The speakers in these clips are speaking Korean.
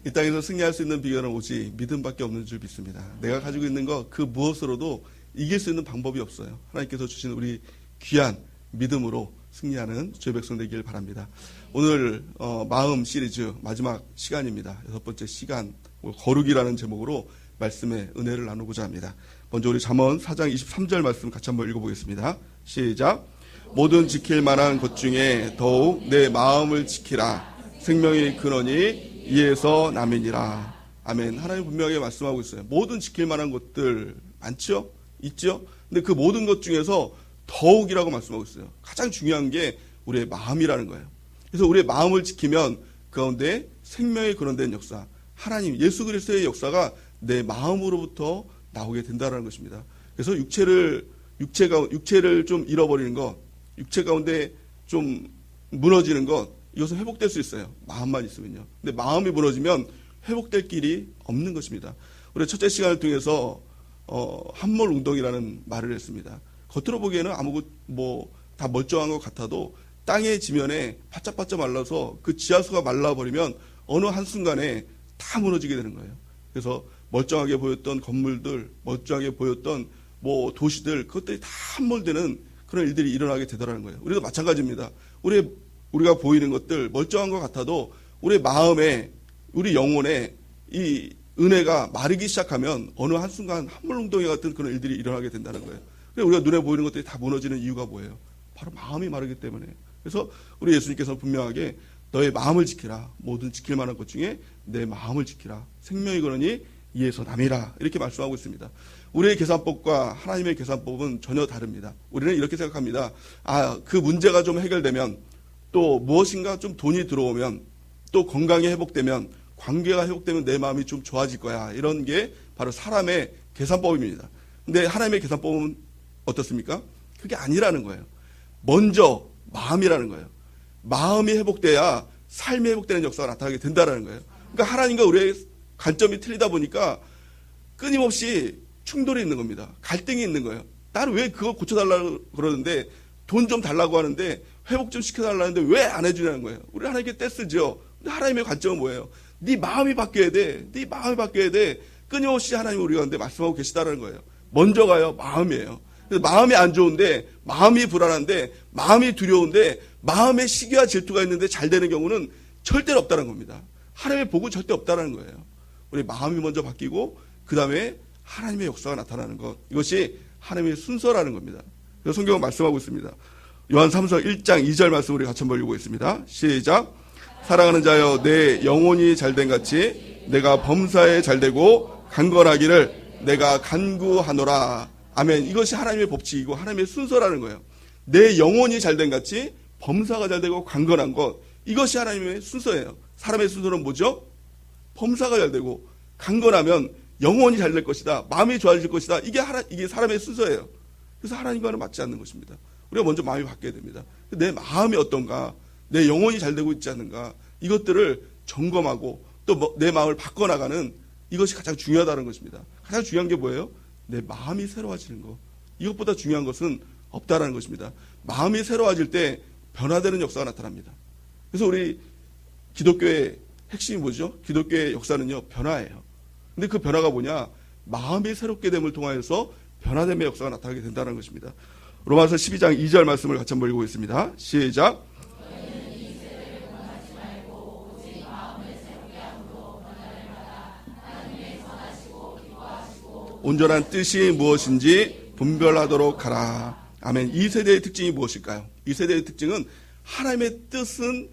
이 땅에서 승리할 수 있는 비결은 오직 믿음밖에 없는 줄 믿습니다. 내가 가지고 있는 것 그 무엇으로도 이길 수 있는 방법이 없어요. 하나님께서 주신 우리 귀한 믿음으로 승리하는 주의 백성 되길 바랍니다. 오늘 마음 시리즈 마지막 시간입니다. 6번째 시간 거룩이라는 제목으로 말씀의 은혜를 나누고자 합니다. 먼저 우리 잠언 4장 23절 말씀 같이 한번 읽어보겠습니다. 시작. 모든 지킬 만한 것 중에 더욱 내 마음을 지키라. 생명의 근원이 이에서 남이니라. 아멘. 하나님 분명하게 말씀하고 있어요. 모든 지킬 만한 것들 많죠? 있죠? 근데 그 모든 것 중에서 더욱이라고 말씀하고 있어요. 가장 중요한 게 우리의 마음이라는 거예요. 그래서 우리의 마음을 지키면 그 가운데 생명의 근원된 역사, 하나님 예수 그리스도의 역사가 내 마음으로부터 나오게 된다는 것입니다. 그래서 육체를 좀 잃어버리는 것, 육체 가운데 좀 무너지는 것, 이것은 회복될 수 있어요. 마음만 있으면요. 근데 마음이 무너지면 회복될 길이 없는 것입니다. 우리 첫째 시간을 통해서 함몰 운동이라는 말을 했습니다. 겉으로 보기에는 다 멀쩡한 것 같아도 땅의 지면에 바짝바짝 말라서 그 지하수가 말라버리면 어느 한순간에 다 무너지게 되는 거예요. 그래서 멀쩡하게 보였던 건물들, 멀쩡하게 보였던 도시들, 그것들이 다 함몰되는 그런 일들이 일어나게 되더라는 거예요. 우리도 마찬가지입니다. 우리가 보이는 것들 멀쩡한 것 같아도 우리 마음에, 우리 영혼에 이 은혜가 마르기 시작하면 어느 한순간 함몰운동회 같은 그런 일들이 일어나게 된다는 거예요. 그래서 우리가 눈에 보이는 것들이 다 무너지는 이유가 뭐예요? 바로 마음이 마르기 때문에. 그래서 우리 예수님께서 분명하게 너의 마음을 지키라. 모든 지킬 만한 것 중에 내 마음을 지키라. 생명의 근원이 이에서 남이라. 이렇게 말씀하고 있습니다. 우리의 계산법과 하나님의 계산법은 전혀 다릅니다. 우리는 이렇게 생각합니다. 그 문제가 좀 해결되면, 또 무엇인가 좀 돈이 들어오면, 또 건강이 회복되면, 관계가 회복되면 내 마음이 좀 좋아질 거야. 이런 게 바로 사람의 계산법입니다. 근데 하나님의 계산법은 어떻습니까? 그게 아니라는 거예요. 먼저 마음이라는 거예요. 마음이 회복돼야 삶이 회복되는 역사가 나타나게 된다는 거예요. 그러니까 하나님과 우리의 관점이 틀리다 보니까 끊임없이 충돌이 있는 겁니다. 갈등이 있는 거예요. 나는 왜 그거 고쳐달라고 그러는데, 돈 좀 달라고 하는데, 회복 좀 시켜달라는데 왜 안 해주냐는 거예요. 우리 하나님께 떼쓰죠. 근데 하나님의 관점은 뭐예요? 네 마음이 바뀌어야 돼. 네 마음이 바뀌어야 돼. 끊임없이 하나님이 우리 가운데 말씀하고 계시다는 거예요. 먼저 가요. 마음이에요. 그래서 마음이 안 좋은데, 마음이 불안한데, 마음이 두려운데, 마음에 시기와 질투가 있는데 잘 되는 경우는 절대로 없다는 겁니다. 하나님의 복은 절대 없다는 거예요. 우리 마음이 먼저 바뀌고 그 다음에 하나님의 역사가 나타나는 것, 이것이 하나님의 순서라는 겁니다. 그래서 성경은 말씀하고 있습니다. 요한 3서 1장 2절 말씀 우리 같이 한번 읽어보겠습니다. 시작. 사랑하는 자여, 내 영혼이 잘된 같이 내가 범사에 잘되고 강건하기를 내가 간구하노라. 아멘. 이것이 하나님의 법칙이고 하나님의 순서라는 거예요. 내 영혼이 잘된 같이 범사가 잘되고 강건한 것, 이것이 하나님의 순서예요. 사람의 순서는 뭐죠? 범사가 잘되고 강건하면 영혼이 잘 될 것이다. 마음이 좋아질 것이다. 이게 사람의 순서예요. 그래서 하나님과는 맞지 않는 것입니다. 우리가 먼저 마음이 바뀌어야 됩니다. 내 마음이 어떤가, 내 영혼이 잘 되고 있지 않는가, 이것들을 점검하고 또 내 마음을 바꿔나가는, 이것이 가장 중요하다는 것입니다. 가장 중요한 게 뭐예요? 내 마음이 새로워지는 것. 이것보다 중요한 것은 없다라는 것입니다. 마음이 새로워질 때 변화되는 역사가 나타납니다. 그래서 우리 기독교의 핵심이 뭐죠? 기독교의 역사는요, 변화예요. 근데 그 변화가 뭐냐? 마음이 새롭게 됨을 통하여서 변화됨의 역사가 나타나게 된다는 것입니다. 로마서 12장 2절 말씀을 같이 한번 읽어보겠습니다. 시작. 온전한 뜻이 무엇인지 분별하도록 하라. 아멘. 이 세대의 특징이 무엇일까요? 이 세대의 특징은 하나님의 뜻은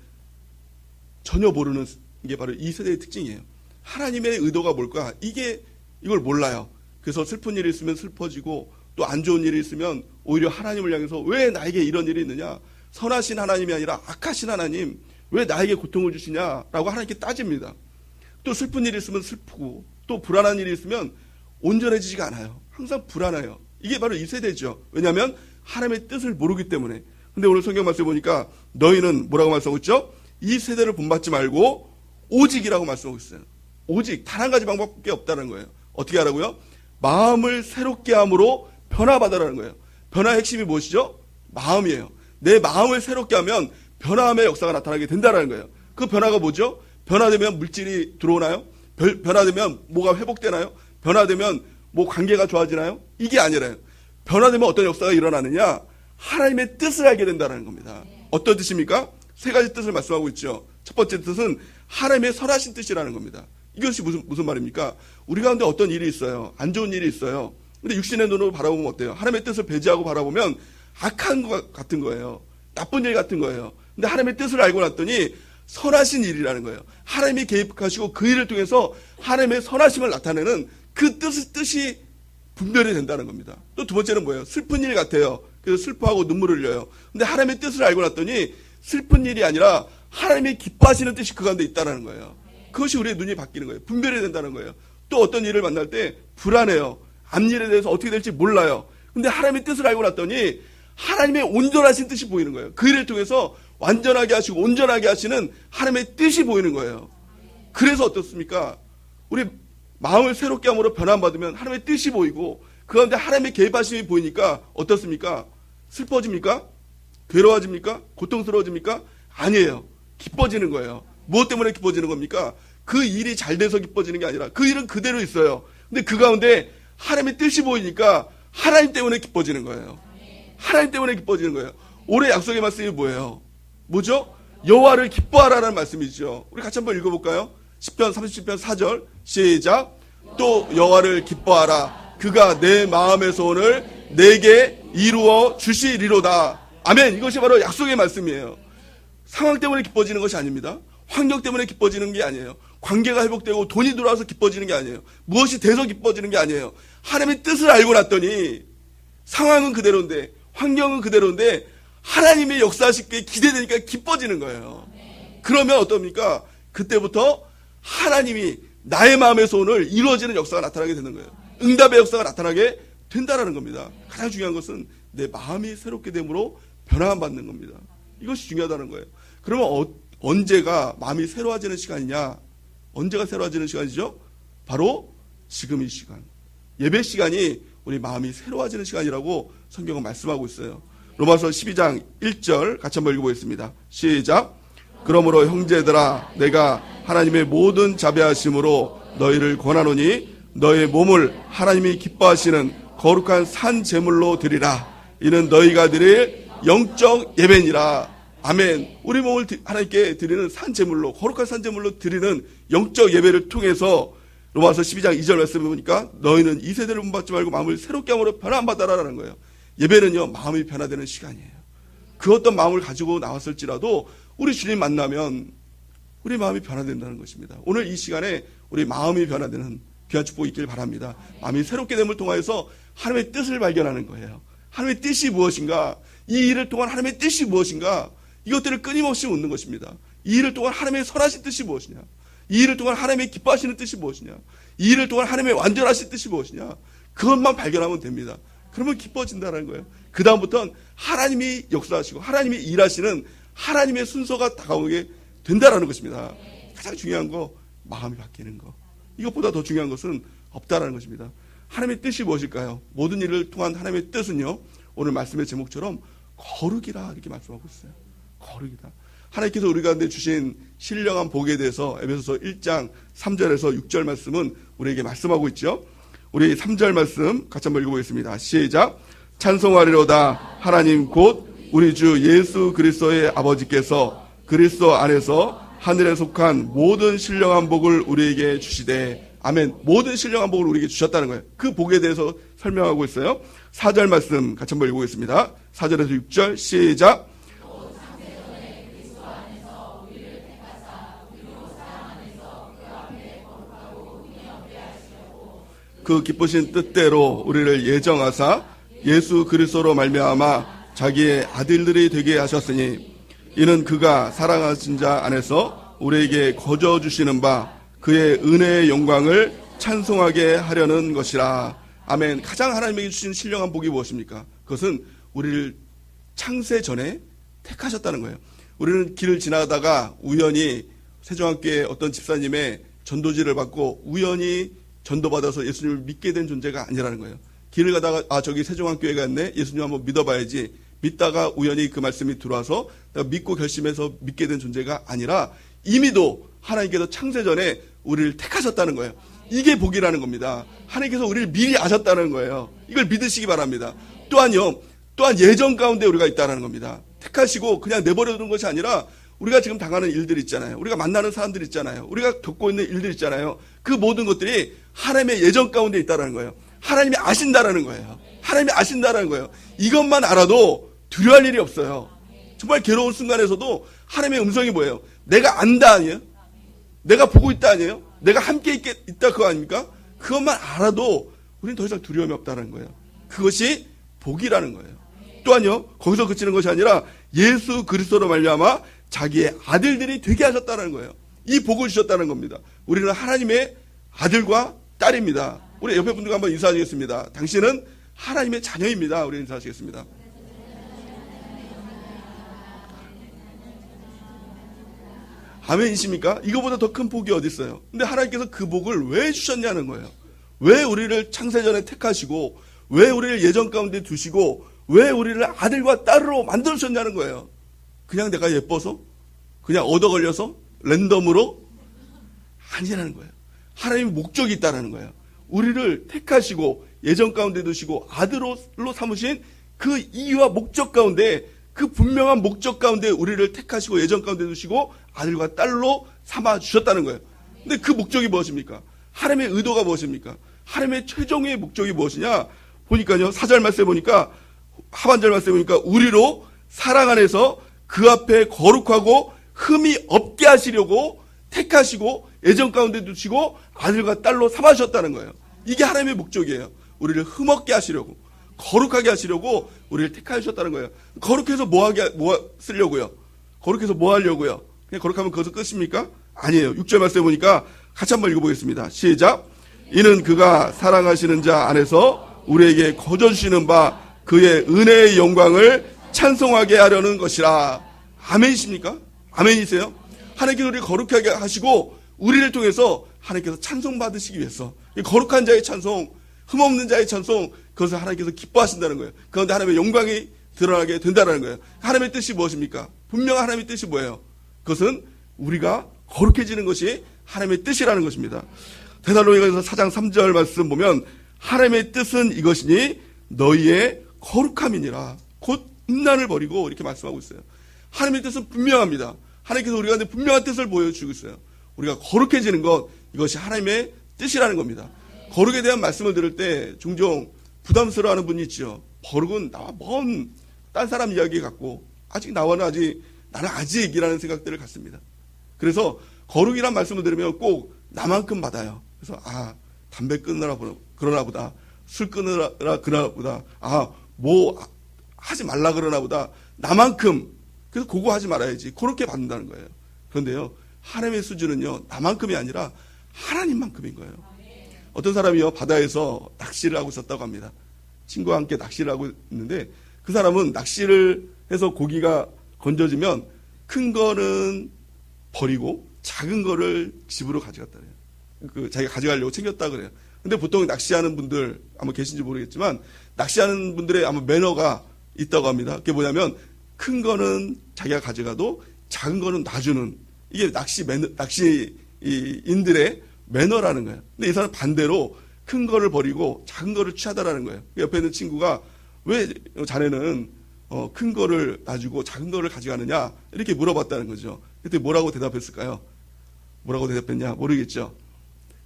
전혀 모르는 게 바로 이 세대의 특징이에요. 하나님의 의도가 뭘까? 이걸 몰라요. 그래서 슬픈 일이 있으면 슬퍼지고, 또 안 좋은 일이 있으면 오히려 하나님을 향해서 왜 나에게 이런 일이 있느냐? 선하신 하나님이 아니라 악하신 하나님, 왜 나에게 고통을 주시냐라고 하나님께 따집니다. 또 슬픈 일이 있으면 슬프고, 또 불안한 일이 있으면 온전해지지가 않아요. 항상 불안해요. 이게 바로 이 세대죠. 왜냐하면 하나님의 뜻을 모르기 때문에. 근데 오늘 성경 말씀 보니까 너희는 뭐라고 말씀하고 있죠? 이 세대를 본받지 말고 오직이라고 말씀하고 있어요. 오직 단 한 가지 방법밖에 없다는 거예요. 어떻게 하라고요? 마음을 새롭게 함으로 변화받으라는 거예요. 변화의 핵심이 무엇이죠? 마음이에요. 내 마음을 새롭게 하면 변화함의 역사가 나타나게 된다는 거예요. 그 변화가 뭐죠? 변화되면 물질이 들어오나요? 변화되면 뭐가 회복되나요? 변화되면 뭐 관계가 좋아지나요? 이게 아니라요. 변화되면 어떤 역사가 일어나느냐? 하나님의 뜻을 알게 된다는 겁니다. 어떤 뜻입니까? 세 가지 뜻을 말씀하고 있죠. 첫 번째 뜻은 하나님의 선하신 뜻이라는 겁니다. 이것이 무슨 말입니까? 우리 가운데 어떤 일이 있어요. 안 좋은 일이 있어요. 근데 육신의 눈으로 바라보면 어때요? 하나님의 뜻을 배제하고 바라보면 악한 것 같은 거예요. 나쁜 일 같은 거예요. 근데 하나님의 뜻을 알고 났더니 선하신 일이라는 거예요. 하나님이 개입하시고 그 일을 통해서 하나님의 선하심을 나타내는 그 뜻이 분별이 된다는 겁니다. 또 두 번째는 뭐예요? 슬픈 일 같아요. 그래서 슬퍼하고 눈물을 흘려요. 근데 하나님의 뜻을 알고 났더니 슬픈 일이 아니라 하나님이 기뻐하시는 뜻이 그 가운데 있다는 거예요. 그것이 우리의 눈이 바뀌는 거예요. 분별이 된다는 거예요. 또 어떤 일을 만날 때 불안해요. 앞일에 대해서 어떻게 될지 몰라요. 근데 하나님의 뜻을 알고 났더니 하나님의 온전하신 뜻이 보이는 거예요. 그 일을 통해서 완전하게 하시고 온전하게 하시는 하나님의 뜻이 보이는 거예요. 그래서 어떻습니까? 우리 마음을 새롭게 함으로 변화받으면 하나님의 뜻이 보이고 그 가운데 하나님의 개입하심이 보이니까 어떻습니까? 슬퍼집니까? 괴로워집니까? 고통스러워집니까? 아니에요. 기뻐지는 거예요. 무엇 때문에 기뻐지는 겁니까? 그 일이 잘 돼서 기뻐지는 게 아니라 그 일은 그대로 있어요. 근데 그 가운데 하나님의 뜻이 보이니까 하나님 때문에 기뻐지는 거예요. 하나님 때문에 기뻐지는 거예요. 올해 약속의 말씀이 뭐예요? 뭐죠? 여호와를 기뻐하라는 말씀이죠. 우리 같이 한번 읽어볼까요? 10편 37편 4절 시작. 또 여호와를 기뻐하라. 그가 내 마음의 소원을 내게 이루어 주시리로다. 아멘. 이것이 바로 약속의 말씀이에요. 상황 때문에 기뻐지는 것이 아닙니다. 환경 때문에 기뻐지는 게 아니에요. 관계가 회복되고 돈이 들어와서 기뻐지는 게 아니에요. 무엇이 돼서 기뻐지는 게 아니에요. 하나님의 뜻을 알고 났더니 상황은 그대로인데 환경은 그대로인데 하나님의 역사하시기에 기대되니까 기뻐지는 거예요. 그러면 어떻습니까? 그때부터 하나님이 나의 마음의 소원을 이루어지는 역사가 나타나게 되는 거예요. 응답의 역사가 나타나게 된다는 겁니다. 가장 중요한 것은 내 마음이 새롭게 됨으로 변화만 받는 겁니다. 이것이 중요하다는 거예요. 그러면 언제가 마음이 새로워지는 시간이냐? 언제가 새로워지는 시간이죠? 바로 지금 이 시간. 예배 시간이 우리 마음이 새로워지는 시간이라고 성경은 말씀하고 있어요. 로마서 12장 1절 같이 한번 읽어보겠습니다. 시작. 그러므로 형제들아 내가 하나님의 모든 자비하심으로 너희를 권하노니 너의 몸을 하나님이 기뻐하시는 거룩한 산 제물로 드리라. 이는 너희가 드릴 영적 예배니라. 아멘. 우리 몸을 하나님께 드리는 산 제물로, 거룩한 산 제물로 드리는 영적 예배를 통해서 로마서 12장 2절 말씀을 보니까 너희는 이 세대를 본받지 말고 마음을 새롭게 함으로 변화받아라라는 거예요. 예배는요, 마음이 변화되는 시간이에요. 그 어떤 마음을 가지고 나왔을지라도 우리 주님 만나면 우리 마음이 변화된다는 것입니다. 오늘 이 시간에 우리 마음이 변화되는 귀한 축복이 있길 바랍니다. 마음이 새롭게 됨을 통하여서 하나님의 뜻을 발견하는 거예요. 하나님의 뜻이 무엇인가? 이 일을 통한 하나님의 뜻이 무엇인가? 이것들을 끊임없이 묻는 것입니다. 이 일을 통한 하나님의 선하신 뜻이 무엇이냐? 이 일을 통한 하나님의 기뻐하시는 뜻이 무엇이냐? 이 일을 통한 하나님의 완전하신 뜻이 무엇이냐? 그것만 발견하면 됩니다. 그러면 기뻐진다는 거예요. 그 다음부터는 하나님이 역사하시고 하나님이 일하시는 하나님의 순서가 다가오게 된다는 것입니다. 가장 중요한 거 마음이 바뀌는 거. 이것보다 더 중요한 것은 없다라는 것입니다. 하나님의 뜻이 무엇일까요? 모든 일을 통한 하나님의 뜻은요, 오늘 말씀의 제목처럼 거룩이라 이렇게 말씀하고 있어요. 거룩이다. 하나님께서 우리 가운데 주신 신령한 복에 대해서 에베소서 1장 3절에서 6절 말씀은 우리에게 말씀하고 있죠. 우리 3절 말씀 같이 한번 읽어보겠습니다. 시작. 찬송하리로다. 하나님 곧 우리 주 예수 그리스도의 아버지께서 그리스도 안에서 하늘에 속한 모든 신령한 복을 우리에게 주시되. 아멘. 모든 신령한 복을 우리에게 주셨다는 거예요. 그 복에 대해서 설명하고 있어요. 4절 말씀 같이 한번 읽어보겠습니다. 4절에서 6절 시작. 그 기쁘신 뜻대로 우리를 예정하사 예수 그리스도로 말미암아 자기의 아들들이 되게 하셨으니 이는 그가 사랑하신 자 안에서 우리에게 거저 주시는 바 그의 은혜의 영광을 찬송하게 하려는 것이라. 아멘. 가장 하나님에게 주신 신령한 복이 무엇입니까? 그것은 우리를 창세 전에 택하셨다는 거예요. 우리는 길을 지나다가 우연히 세종학교의 어떤 집사님의 전도지를 받고 우연히 전도받아서 예수님을 믿게 된 존재가 아니라는 거예요. 길을 가다가 저기 세종학교회가 있네, 예수님 한번 믿어봐야지, 믿다가 우연히 그 말씀이 들어와서 내가 믿고 결심해서 믿게 된 존재가 아니라 이미도 하나님께서 창세전에 우리를 택하셨다는 거예요. 이게 복이라는 겁니다. 하나님께서 우리를 미리 아셨다는 거예요. 이걸 믿으시기 바랍니다. 또한 예정 가운데 우리가 있다는 겁니다. 택하시고 그냥 내버려두는 것이 아니라 우리가 지금 당하는 일들 있잖아요. 우리가 만나는 사람들 있잖아요. 우리가 겪고 있는 일들 있잖아요. 그 모든 것들이 하나님의 예정 가운데 있다는 거예요. 하나님이 아신다라는 거예요. 하나님이 아신다라는 거예요. 이것만 알아도 두려워할 일이 없어요. 정말 괴로운 순간에서도 하나님의 음성이 뭐예요? 내가 안다 아니에요? 내가 보고 있다 아니에요? 내가 함께 있다 그거 아닙니까? 그것만 알아도 우리는 더 이상 두려움이 없다는 거예요. 그것이 복이라는 거예요. 또한요, 거기서 그치는 것이 아니라 예수 그리스도로 말미암아 자기의 아들들이 되게 하셨다는 거예요. 이 복을 주셨다는 겁니다. 우리는 하나님의 아들과 딸입니다. 우리 옆에 분들과 한번 인사하시겠습니다. 당신은 하나님의 자녀입니다. 우리 인사하시겠습니다. 아멘이십니까? 이거보다 더 큰 복이 어디 있어요? 근데 하나님께서 그 복을 왜 주셨냐는 거예요. 왜 우리를 창세전에 택하시고, 왜 우리를 예정 가운데 두시고, 왜 우리를 아들과 딸로 만들으셨냐는 거예요. 그냥 내가 예뻐서? 그냥 얻어 걸려서? 랜덤으로? 아니라는 거예요. 하나님의 목적이 있다는 거예요. 우리를 택하시고 예정 가운데 두시고 아들로 삼으신 그 이유와 목적 가운데, 그 분명한 목적 가운데 우리를 택하시고 예정 가운데 두시고 아들과 딸로 삼아 주셨다는 거예요. 근데 그 목적이 무엇입니까? 하나님의 의도가 무엇입니까? 하나님의 최종의 목적이 무엇이냐? 보니까요, 4절 말씀에 보니까, 하반절 말씀에 보니까 우리로 사랑 안에서 그 앞에 거룩하고 흠이 없게 하시려고 택하시고 예정 가운데 두시고 아들과 딸로 삼으셨다는 거예요. 이게 하나님의 목적이에요. 우리를 흠없게 하시려고, 거룩하게 하시려고 우리를 택하셨다는 거예요. 거룩해서 뭐 쓰려고요? 거룩해서 뭐 하려고요? 그냥 거룩하면 그것은 끝입니까? 아니에요. 6절 말씀에 보니까 같이 한번 읽어보겠습니다. 시작. 이는 그가 사랑하시는 자 안에서 우리에게 거저주시는 바 그의 은혜의 영광을 찬송하게 하려는 것이라. 아멘이십니까? 아멘이세요? 하나님께서 우리를 거룩하게 하시고 우리를 통해서 하나님께서 찬송받으시기 위해서, 거룩한 자의 찬송, 흠없는 자의 찬송, 그것을 하나님께서 기뻐하신다는 거예요. 그런데 하나님의 영광이 드러나게 된다는 거예요. 하나님의 뜻이 무엇입니까? 분명한 하나님의 뜻이 뭐예요? 그것은 우리가 거룩해지는 것이 하나님의 뜻이라는 것입니다. 데살로니가서 4장 3절 말씀 보면 하나님의 뜻은 이것이니 너희의 거룩함이니라. 곧 음란을 버리고 이렇게 말씀하고 있어요. 하나님의 뜻은 분명합니다. 하나님께서 우리가 분명한 뜻을 보여주고 있어요. 우리가 거룩해지는 것, 이것이 하나님의 뜻이라는 겁니다. 거룩에 대한 말씀을 들을 때 종종 부담스러워하는 분이 있죠. 거룩은 나와 먼 딴 사람 이야기 같고 나는 아직이라는 생각들을 갖습니다. 그래서 거룩이란 말씀을 들으면 꼭 나만큼 받아요. 그래서 담배 끊으라 그러나 보다, 술 끊으라 그러나 보다, 뭐 하지 말라 그러나 보다, 나만큼, 그래서 그거 하지 말아야지, 그렇게 받는다는 거예요. 그런데요, 하나님의 수준은요, 나만큼이 아니라 하나님만큼인 거예요. 어떤 사람이요, 바다에서 낚시를 하고 있었다고 합니다. 친구와 함께 낚시를 하고 있는데 그 사람은 낚시를 해서 고기가 건져지면 큰 거는 버리고 작은 거를 집으로 가져갔다 그래요. 자기가 가져가려고 챙겼다 그래요. 근데 보통 낚시하는 분들 아마 계신지 모르겠지만 낚시하는 분들의 아마 매너가 있다고 합니다. 그게 뭐냐면 큰 거는 자기가 가져가도 작은 거는 놔주는, 이게 낚시인들의 매너라는 거예요. 근데 이 사람은 반대로 큰 거를 버리고 작은 거를 취하다라는 거예요. 옆에 있는 친구가 왜 자네는 큰 거를 놔주고 작은 거를 가져가느냐 이렇게 물어봤다는 거죠. 그때 뭐라고 대답했을까요? 뭐라고 대답했냐 모르겠죠.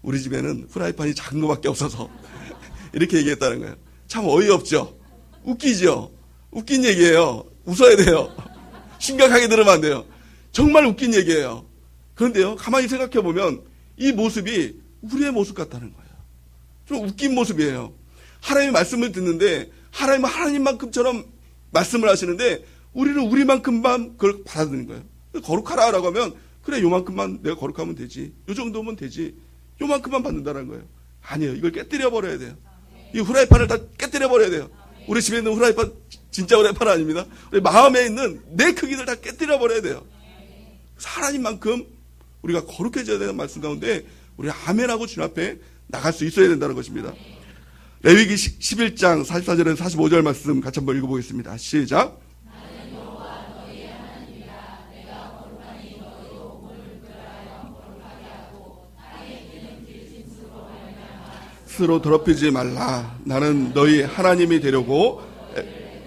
우리 집에는 프라이팬이 작은 거밖에 없어서 이렇게 얘기했다는 거예요. 참 어이없죠. 웃기죠. 웃긴 얘기예요. 웃어야 돼요. 심각하게 들으면 안 돼요. 정말 웃긴 얘기예요. 그런데요, 가만히 생각해 보면 이 모습이 우리의 모습 같다는 거예요. 좀 웃긴 모습이에요. 하나님의 말씀을 듣는데 하나님은 하나님만큼처럼 말씀을 하시는데 우리는 우리만큼만 그걸 받아들이는 거예요. 거룩하라라고 하면 그래, 요만큼만 내가 거룩하면 되지, 요 정도면 되지, 요만큼만 받는다는 거예요. 아니에요. 이걸 깨뜨려 버려야 돼요. 이 후라이팬을 다 깨뜨려 버려야 돼요. 우리 집에 있는 후라이팬 진짜 후라이팬 아닙니다. 우리 마음에 있는 내 크기를 다 깨뜨려 버려야 돼요. 하나님만큼 우리가 거룩해져야 되는 말씀 가운데 우리 아멘하고 주님 앞에 나갈 수 있어야 된다는 것입니다. 레위기 11장 44절에서 45절 말씀 같이 한번 읽어보겠습니다. 시작. 스스로 더럽히지 말라. 나는 너희 하나님이 되려고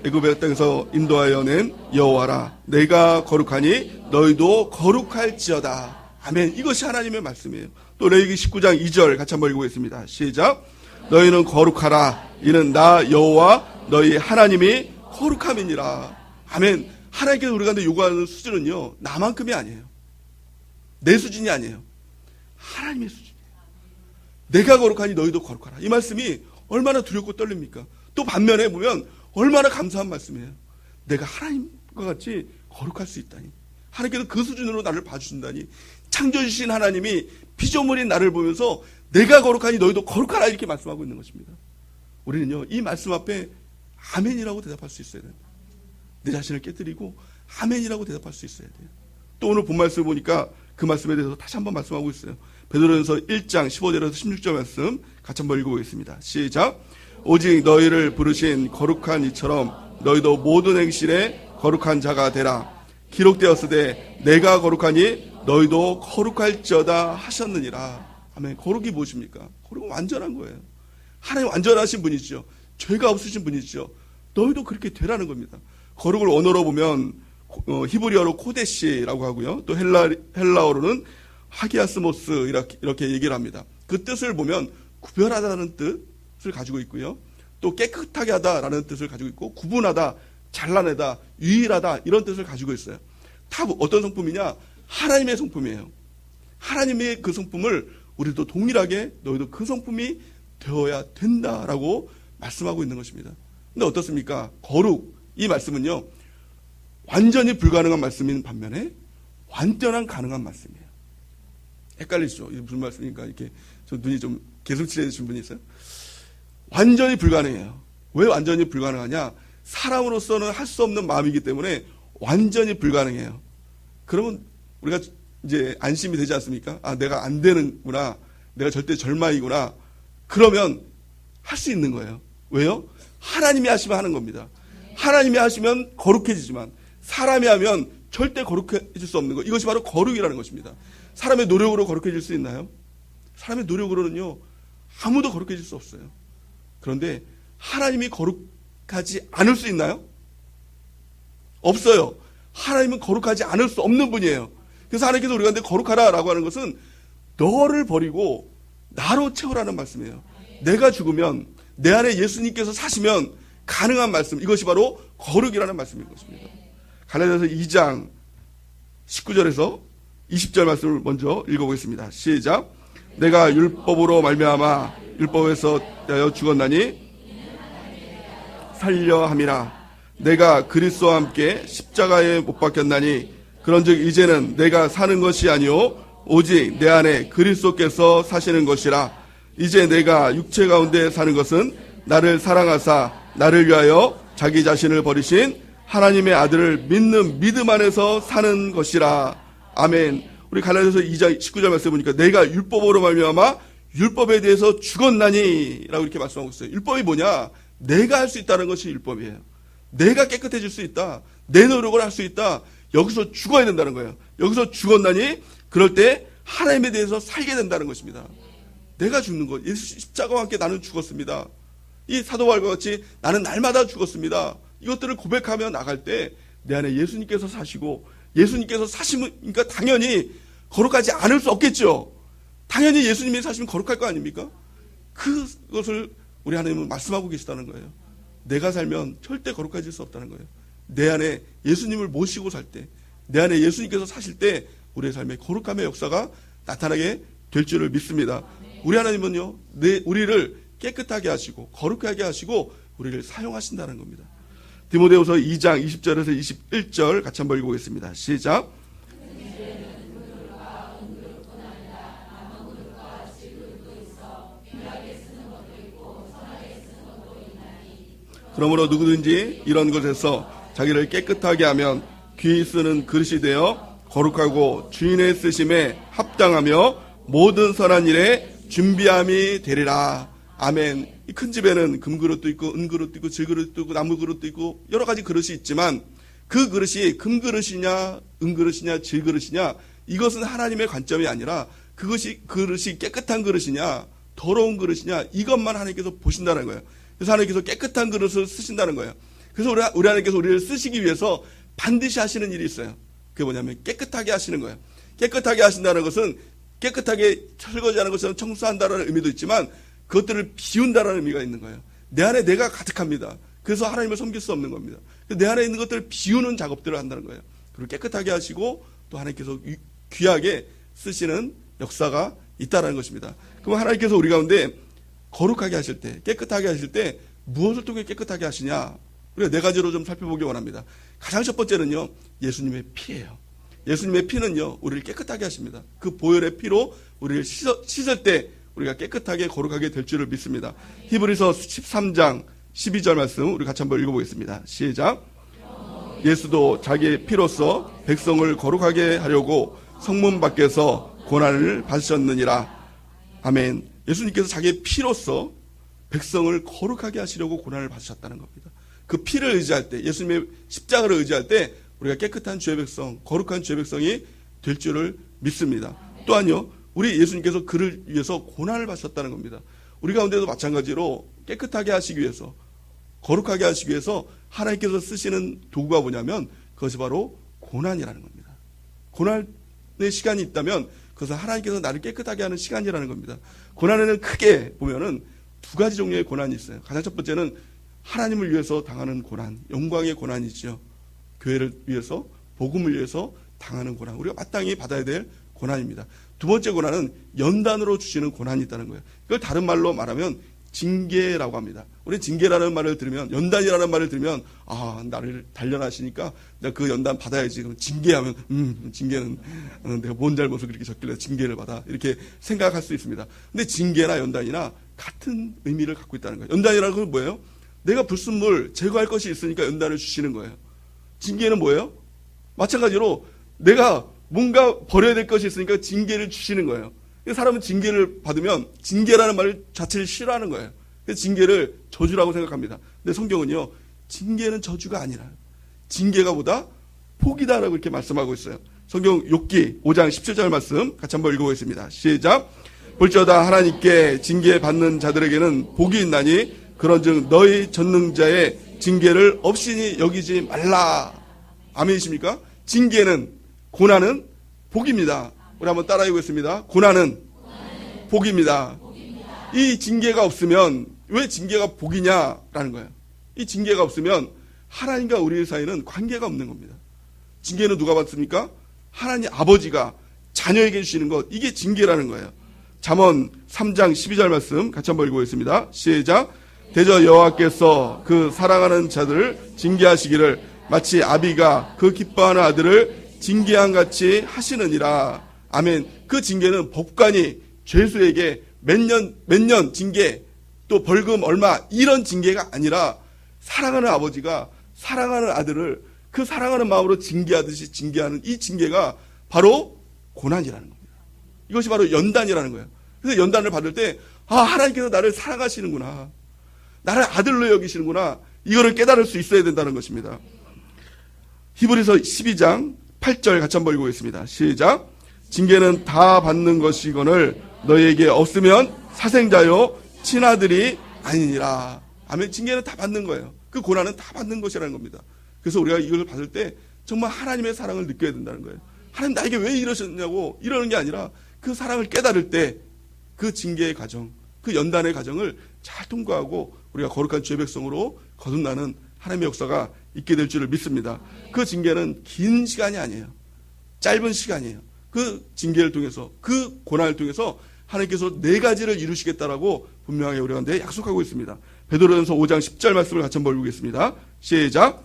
애굽의 땅에서 인도하여 낸 여호와라. 내가 거룩하니 너희도 거룩할지어다. 아멘. 이것이 하나님의 말씀이에요. 또 레위기 19장 2절 같이 한번 읽어보겠습니다. 시작. 너희는 거룩하라. 이는 나 여호와 너희 하나님이 거룩함이니라. 아멘. 하나님께서 우리가 요구하는 수준은요, 나만큼이 아니에요. 내 수준이 아니에요. 하나님의 수준이에요. 내가 거룩하니 너희도 거룩하라. 이 말씀이 얼마나 두렵고 떨립니까? 또 반면에 보면 얼마나 감사한 말씀이에요. 내가 하나님과 같이 거룩할 수 있다니. 하나님께서 그 수준으로 나를 봐주신다니. 창조주신 하나님이 피조물인 나를 보면서 내가 거룩하니 너희도 거룩하라 이렇게 말씀하고 있는 것입니다. 우리는요, 이 말씀 앞에 아멘이라고 대답할 수 있어야 됩니다. 내 자신을 깨뜨리고 아멘이라고 대답할 수 있어야 돼요. 또 오늘 본 말씀을 보니까 그 말씀에 대해서 다시 한번 말씀하고 있어요. 베드로전서 1장 15절에서 16절 말씀 같이 한번 읽어보겠습니다. 시작. 오직 너희를 부르신 거룩한 이처럼 너희도 모든 행실에 거룩한 자가 되라. 기록되었으되 내가 거룩하니 너희도 거룩할지어다 하셨느니라. 아멘. 거룩이 무엇입니까? 거룩은 완전한 거예요. 하나님 완전하신 분이죠. 죄가 없으신 분이죠. 너희도 그렇게 되라는 겁니다. 거룩을 언어로 보면 히브리어로 코데시라고 하고요. 또 헬라어로는 하기아스모스 이렇게 얘기를 합니다. 그 뜻을 보면 구별하다는 뜻을 가지고 있고요. 또 깨끗하게 하다라는 뜻을 가지고 있고, 구분하다, 잘라내다, 유일하다 이런 뜻을 가지고 있어요. 다 어떤 성품이냐? 하나님의 성품이에요. 하나님의 그 성품을 우리도 동일하게 너희도 그 성품이 되어야 된다라고 말씀하고 있는 것입니다. 근데 어떻습니까? 거룩, 이 말씀은요, 완전히 불가능한 말씀인 반면에 완전한 가능한 말씀이에요. 헷갈리시죠? 이게 무슨 말씀인가? 이렇게 좀 눈이 좀 개슴츠레해지신 분이 있어요? 완전히 불가능해요. 왜 완전히 불가능하냐? 사람으로서는 할 수 없는 마음이기 때문에 완전히 불가능해요. 그러면 우리가 이제 안심이 되지 않습니까? 아, 내가 안 되는구나. 내가 절대 절망이구나. 그러면 할 수 있는 거예요. 왜요? 하나님이 하시면 하는 겁니다. 하나님이 하시면 거룩해지지만 사람이 하면 절대 거룩해질 수 없는 것. 이것이 바로 거룩이라는 것입니다. 사람의 노력으로 거룩해질 수 있나요? 사람의 노력으로는요, 아무도 거룩해질 수 없어요. 그런데 하나님이 거룩하지 않을 수 있나요? 없어요. 하나님은 거룩하지 않을 수 없는 분이에요. 그래서 하나님께서 우리가 거룩하라라고 하는 것은 너를 버리고 나로 채우라는 말씀이에요. 내가 죽으면 내 안에 예수님께서 사시면 가능한 말씀, 이것이 바로 거룩이라는 말씀인 것입니다. 갈라디아서 2장 19절에서 20절 말씀을 먼저 읽어보겠습니다. 시작. 내가 율법으로 말미암아 율법에서 대하여 죽었나니 살려 함이라. 내가 그리스도와 함께 십자가에 못 박혔나니 그런즉 이제는 내가 사는 것이 아니요 오직 내 안에 그리스도께서 사시는 것이라. 이제 내가 육체 가운데 사는 것은 나를 사랑하사 나를 위하여 자기 자신을 버리신 하나님의 아들을 믿는 믿음 안에서 사는 것이라. 아멘. 우리 갈라디아서 2장 19절 말씀 보니까 내가 율법으로 말미암아 율법에 대해서 죽었나니 라고 이렇게 말씀하고 있어요. 율법이 뭐냐? 내가 할 수 있다는 것이 율법이에요. 내가 깨끗해질 수 있다. 내 노력을 할 수 있다. 여기서 죽어야 된다는 거예요. 여기서 죽었나니 그럴 때 하나님에 대해서 살게 된다는 것입니다. 내가 죽는 것. 십자가와 함께 나는 죽었습니다. 이 사도 바울과 같이 나는 날마다 죽었습니다. 이것들을 고백하며 나갈 때 내 안에 예수님께서 사시고 예수님께서 사시니까 당연히 거룩하지 않을 수 없겠죠. 당연히 예수님이 사시면 거룩할 거 아닙니까? 그것을 우리 하나님은 말씀하고 계시다는 거예요. 내가 살면 절대 거룩해질 수 없다는 거예요. 내 안에 예수님을 모시고 살 때, 내 안에 예수님께서 사실 때 우리의 삶에 거룩함의 역사가 나타나게 될 줄을 믿습니다. 우리 하나님은요, 우리를 깨끗하게 하시고 거룩하게 하시고 우리를 사용하신다는 겁니다. 디모데후서 2장 20절에서 21절 같이 한번 읽어보겠습니다. 시작. 그러므로 누구든지 이런 것에서 자기를 깨끗하게 하면 귀히 쓰는 그릇이 되어 거룩하고 주인의 쓰심에 합당하며 모든 선한 일에 준비함이 되리라. 아멘. 이 큰 집에는 금그릇도 있고 은그릇도 있고 질그릇도 있고 나무그릇도 있고 여러 가지 그릇이 있지만 그 그릇이 금그릇이냐 은그릇이냐 질그릇이냐 이것은 하나님의 관점이 아니라 그것이 그릇이 깨끗한 그릇이냐 더러운 그릇이냐, 이것만 하나님께서 보신다는 거예요. 그래서 하나님께서 깨끗한 그릇을 쓰신다는 거예요. 그래서 우리 하나님께서 우리를 쓰시기 위해서 반드시 하시는 일이 있어요. 그게 뭐냐면 깨끗하게 하시는 거예요. 깨끗하게 하신다는 것은 깨끗하게 설거지하는 것처럼 청소한다는 의미도 있지만 그것들을 비운다는 의미가 있는 거예요. 내 안에 내가 가득합니다. 그래서 하나님을 섬길 수 없는 겁니다. 내 안에 있는 것들을 비우는 작업들을 한다는 거예요. 그리고 깨끗하게 하시고 또 하나님께서 귀하게 쓰시는 역사가 있다는 것입니다. 그럼 하나님께서 우리 가운데 거룩하게 하실 때, 깨끗하게 하실 때 무엇을 통해 깨끗하게 하시냐? 우리가 네 가지로 좀 살펴보기 원합니다. 가장 첫 번째는요, 예수님의 피예요. 예수님의 피는요, 우리를 깨끗하게 하십니다. 그 보혈의 피로 우리를 씻을 때 우리가 깨끗하게 거룩하게 될 줄을 믿습니다. 히브리서 13장 12절 말씀 우리 같이 한번 읽어보겠습니다. 시작. 예수도 자기의 피로써 백성을 거룩하게 하려고 성문 밖에서 고난을 받으셨느니라. 아멘. 예수님께서 자기의 피로써 백성을 거룩하게 하시려고 고난을 받으셨다는 겁니다. 그 피를 의지할 때, 예수님의 십자가를 의지할 때 우리가 깨끗한 주의 백성, 거룩한 주의 백성이 될 줄을 믿습니다. 또한요, 우리 예수님께서 그를 위해서 고난을 받으셨다는 겁니다. 우리 가운데도 마찬가지로 깨끗하게 하시기 위해서, 거룩하게 하시기 위해서 하나님께서 쓰시는 도구가 뭐냐면 그것이 바로 고난이라는 겁니다. 고난의 시간이 있다면 그것은 하나님께서 나를 깨끗하게 하는 시간이라는 겁니다. 고난에는 크게 보면은 두 가지 종류의 고난이 있어요. 가장 첫 번째는 하나님을 위해서 당하는 고난, 영광의 고난이죠. 교회를 위해서, 복음을 위해서 당하는 고난, 우리가 마땅히 받아야 될 고난입니다. 두 번째 고난은 연단으로 주시는 고난이 있다는 거예요. 이걸 다른 말로 말하면 징계라고 합니다. 우리 징계라는 말을 들으면, 연단이라는 말을 들으면, 아, 나를 단련하시니까 내가 그 연단 받아야지. 그럼 징계하면, 징계는 내가 뭔 잘못을 그렇게 졌길래 징계를 받아. 이렇게 생각할 수 있습니다. 근데 징계나 연단이나 같은 의미를 갖고 있다는 거예요. 연단이라는 건 뭐예요? 내가 불순물 제거할 것이 있으니까 연단을 주시는 거예요. 징계는 뭐예요? 마찬가지로 내가 뭔가 버려야 될 것이 있으니까 징계를 주시는 거예요. 사람은 징계를 받으면 징계라는 말 자체를 싫어하는 거예요. 그래서 징계를 저주라고 생각합니다. 근데 성경은요, 징계는 저주가 아니라 징계가 보다 복이다라고 이렇게 말씀하고 있어요. 성경 욥기 5장 17절 말씀 같이 한번 읽어보겠습니다. 시작. 볼지어다 하나님께 징계받는 자들에게는 복이 있나니 그런즉 너희 전능자의 징계를 업신이 여기지 말라. 아멘이십니까? 징계는, 고난은 복입니다. 우리 한번 따라해 보겠습니다. 고난은 복입니다. 이 징계가 없으면, 왜 징계가 복이냐라는 거예요. 이 징계가 없으면 하나님과 우리 사이는 관계가 없는 겁니다. 징계는 누가 받습니까? 하나님 아버지가 자녀에게 주시는 것, 이게 징계라는 거예요. 잠언 3장 12절 말씀 같이 한번 읽어보겠습니다. 시작. 대저 여호와께서 그 사랑하는 자들을 징계하시기를 마치 아비가 그 기뻐하는 아들을 징계한 같이 하시느니라. 아멘. 그 징계는 법관이 죄수에게 몇 년 징계, 또 벌금 얼마, 이런 징계가 아니라 사랑하는 아버지가 사랑하는 아들을 그 사랑하는 마음으로 징계하듯이 징계하는 이 징계가 바로 고난이라는 겁니다. 이것이 바로 연단이라는 거예요. 그래서 연단을 받을 때, 아, 하나님께서 나를 사랑하시는구나, 나를 아들로 여기시는구나, 이거를 깨달을 수 있어야 된다는 것입니다. 히브리서 12장 8절 같이 한번 읽어보겠습니다. 시작. 징계는 다 받는 것이거늘 너희에게 없으면 사생자요 친아들이 아니니라. 아멘. 징계는 다 받는 거예요. 그 고난은 다 받는 것이라는 겁니다. 그래서 우리가 이걸 받을 때 정말 하나님의 사랑을 느껴야 된다는 거예요. 하나님 나에게 왜 이러셨냐고 이러는 게 아니라 그 사랑을 깨달을 때 그 징계의 과정, 그 연단의 과정을 잘 통과하고 우리가 거룩한 주의 백성으로 거듭나는 하나님의 역사가 있게 될 줄을 믿습니다. 그 징계는 긴 시간이 아니에요. 짧은 시간이에요. 그 징계를 통해서, 그 고난을 통해서 하나님께서 네 가지를 이루시겠다라고 분명하게 우리 가운데 약속하고 있습니다. 베드로전서 5장 10절 말씀을 같이 한번 읽겠습니다. 시작.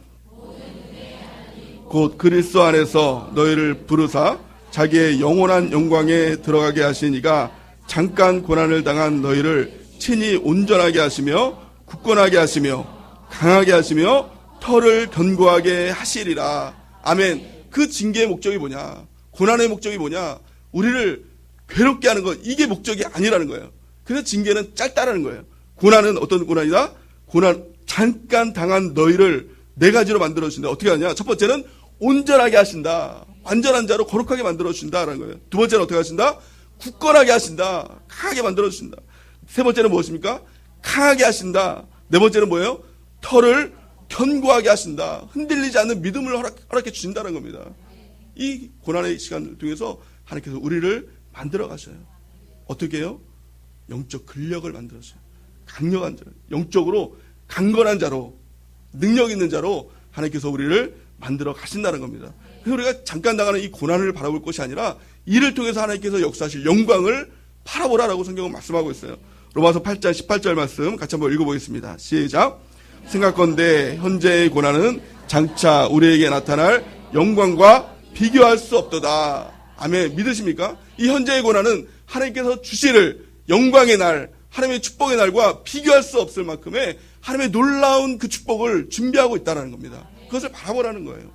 곧 그리스도 안에서 너희를 부르사 자기의 영원한 영광에 들어가게 하시니가 잠깐 고난을 당한 너희를 친히 온전하게 하시며 굳건하게 하시며 강하게 하시며 터를 견고하게 하시리라. 아멘. 그 징계의 목적이 뭐냐? 고난의 목적이 뭐냐? 우리를 괴롭게 하는 것, 이게 목적이 아니라는 거예요. 그래서 징계는 짧다라는 거예요. 고난은 어떤 고난이다? 고난, 잠깐 당한 너희를 네 가지로 만들어주신다. 어떻게 하냐? 첫 번째는 온전하게 하신다. 완전한 자로 거룩하게 만들어주신다라는 거예요. 두 번째는 어떻게 하신다? 굳건하게 하신다. 강하게 만들어주신다. 세 번째는 무엇입니까? 강하게 하신다. 네 번째는 뭐예요? 털을 견고하게 하신다. 흔들리지 않는 믿음을 허락해 주신다는 겁니다. 이 고난의 시간을 통해서 하나님께서 우리를 만들어 가셔요. 어떻게 해요? 영적 근력을 만들어줘요. 강력한 자로, 영적으로 강건한 자로, 능력 있는 자로 하나님께서 우리를 만들어 가신다는 겁니다. 그래서 우리가 잠깐 나가는 이 고난을 바라볼 것이 아니라 이를 통해서 하나님께서 역사하실 영광을 바라보라라고 성경은 말씀하고 있어요. 로마서 8장 18절 말씀 같이 한번 읽어보겠습니다. 시작. 생각건대 현재의 고난은 장차 우리에게 나타날 영광과 비교할 수 없도다. 아멘. 믿으십니까? 이 현재의 고난은 하나님께서 주시를 영광의 날, 하나님의 축복의 날과 비교할 수 없을 만큼의 하나님의 놀라운 그 축복을 준비하고 있다는 겁니다. 그것을 바라보라는 거예요.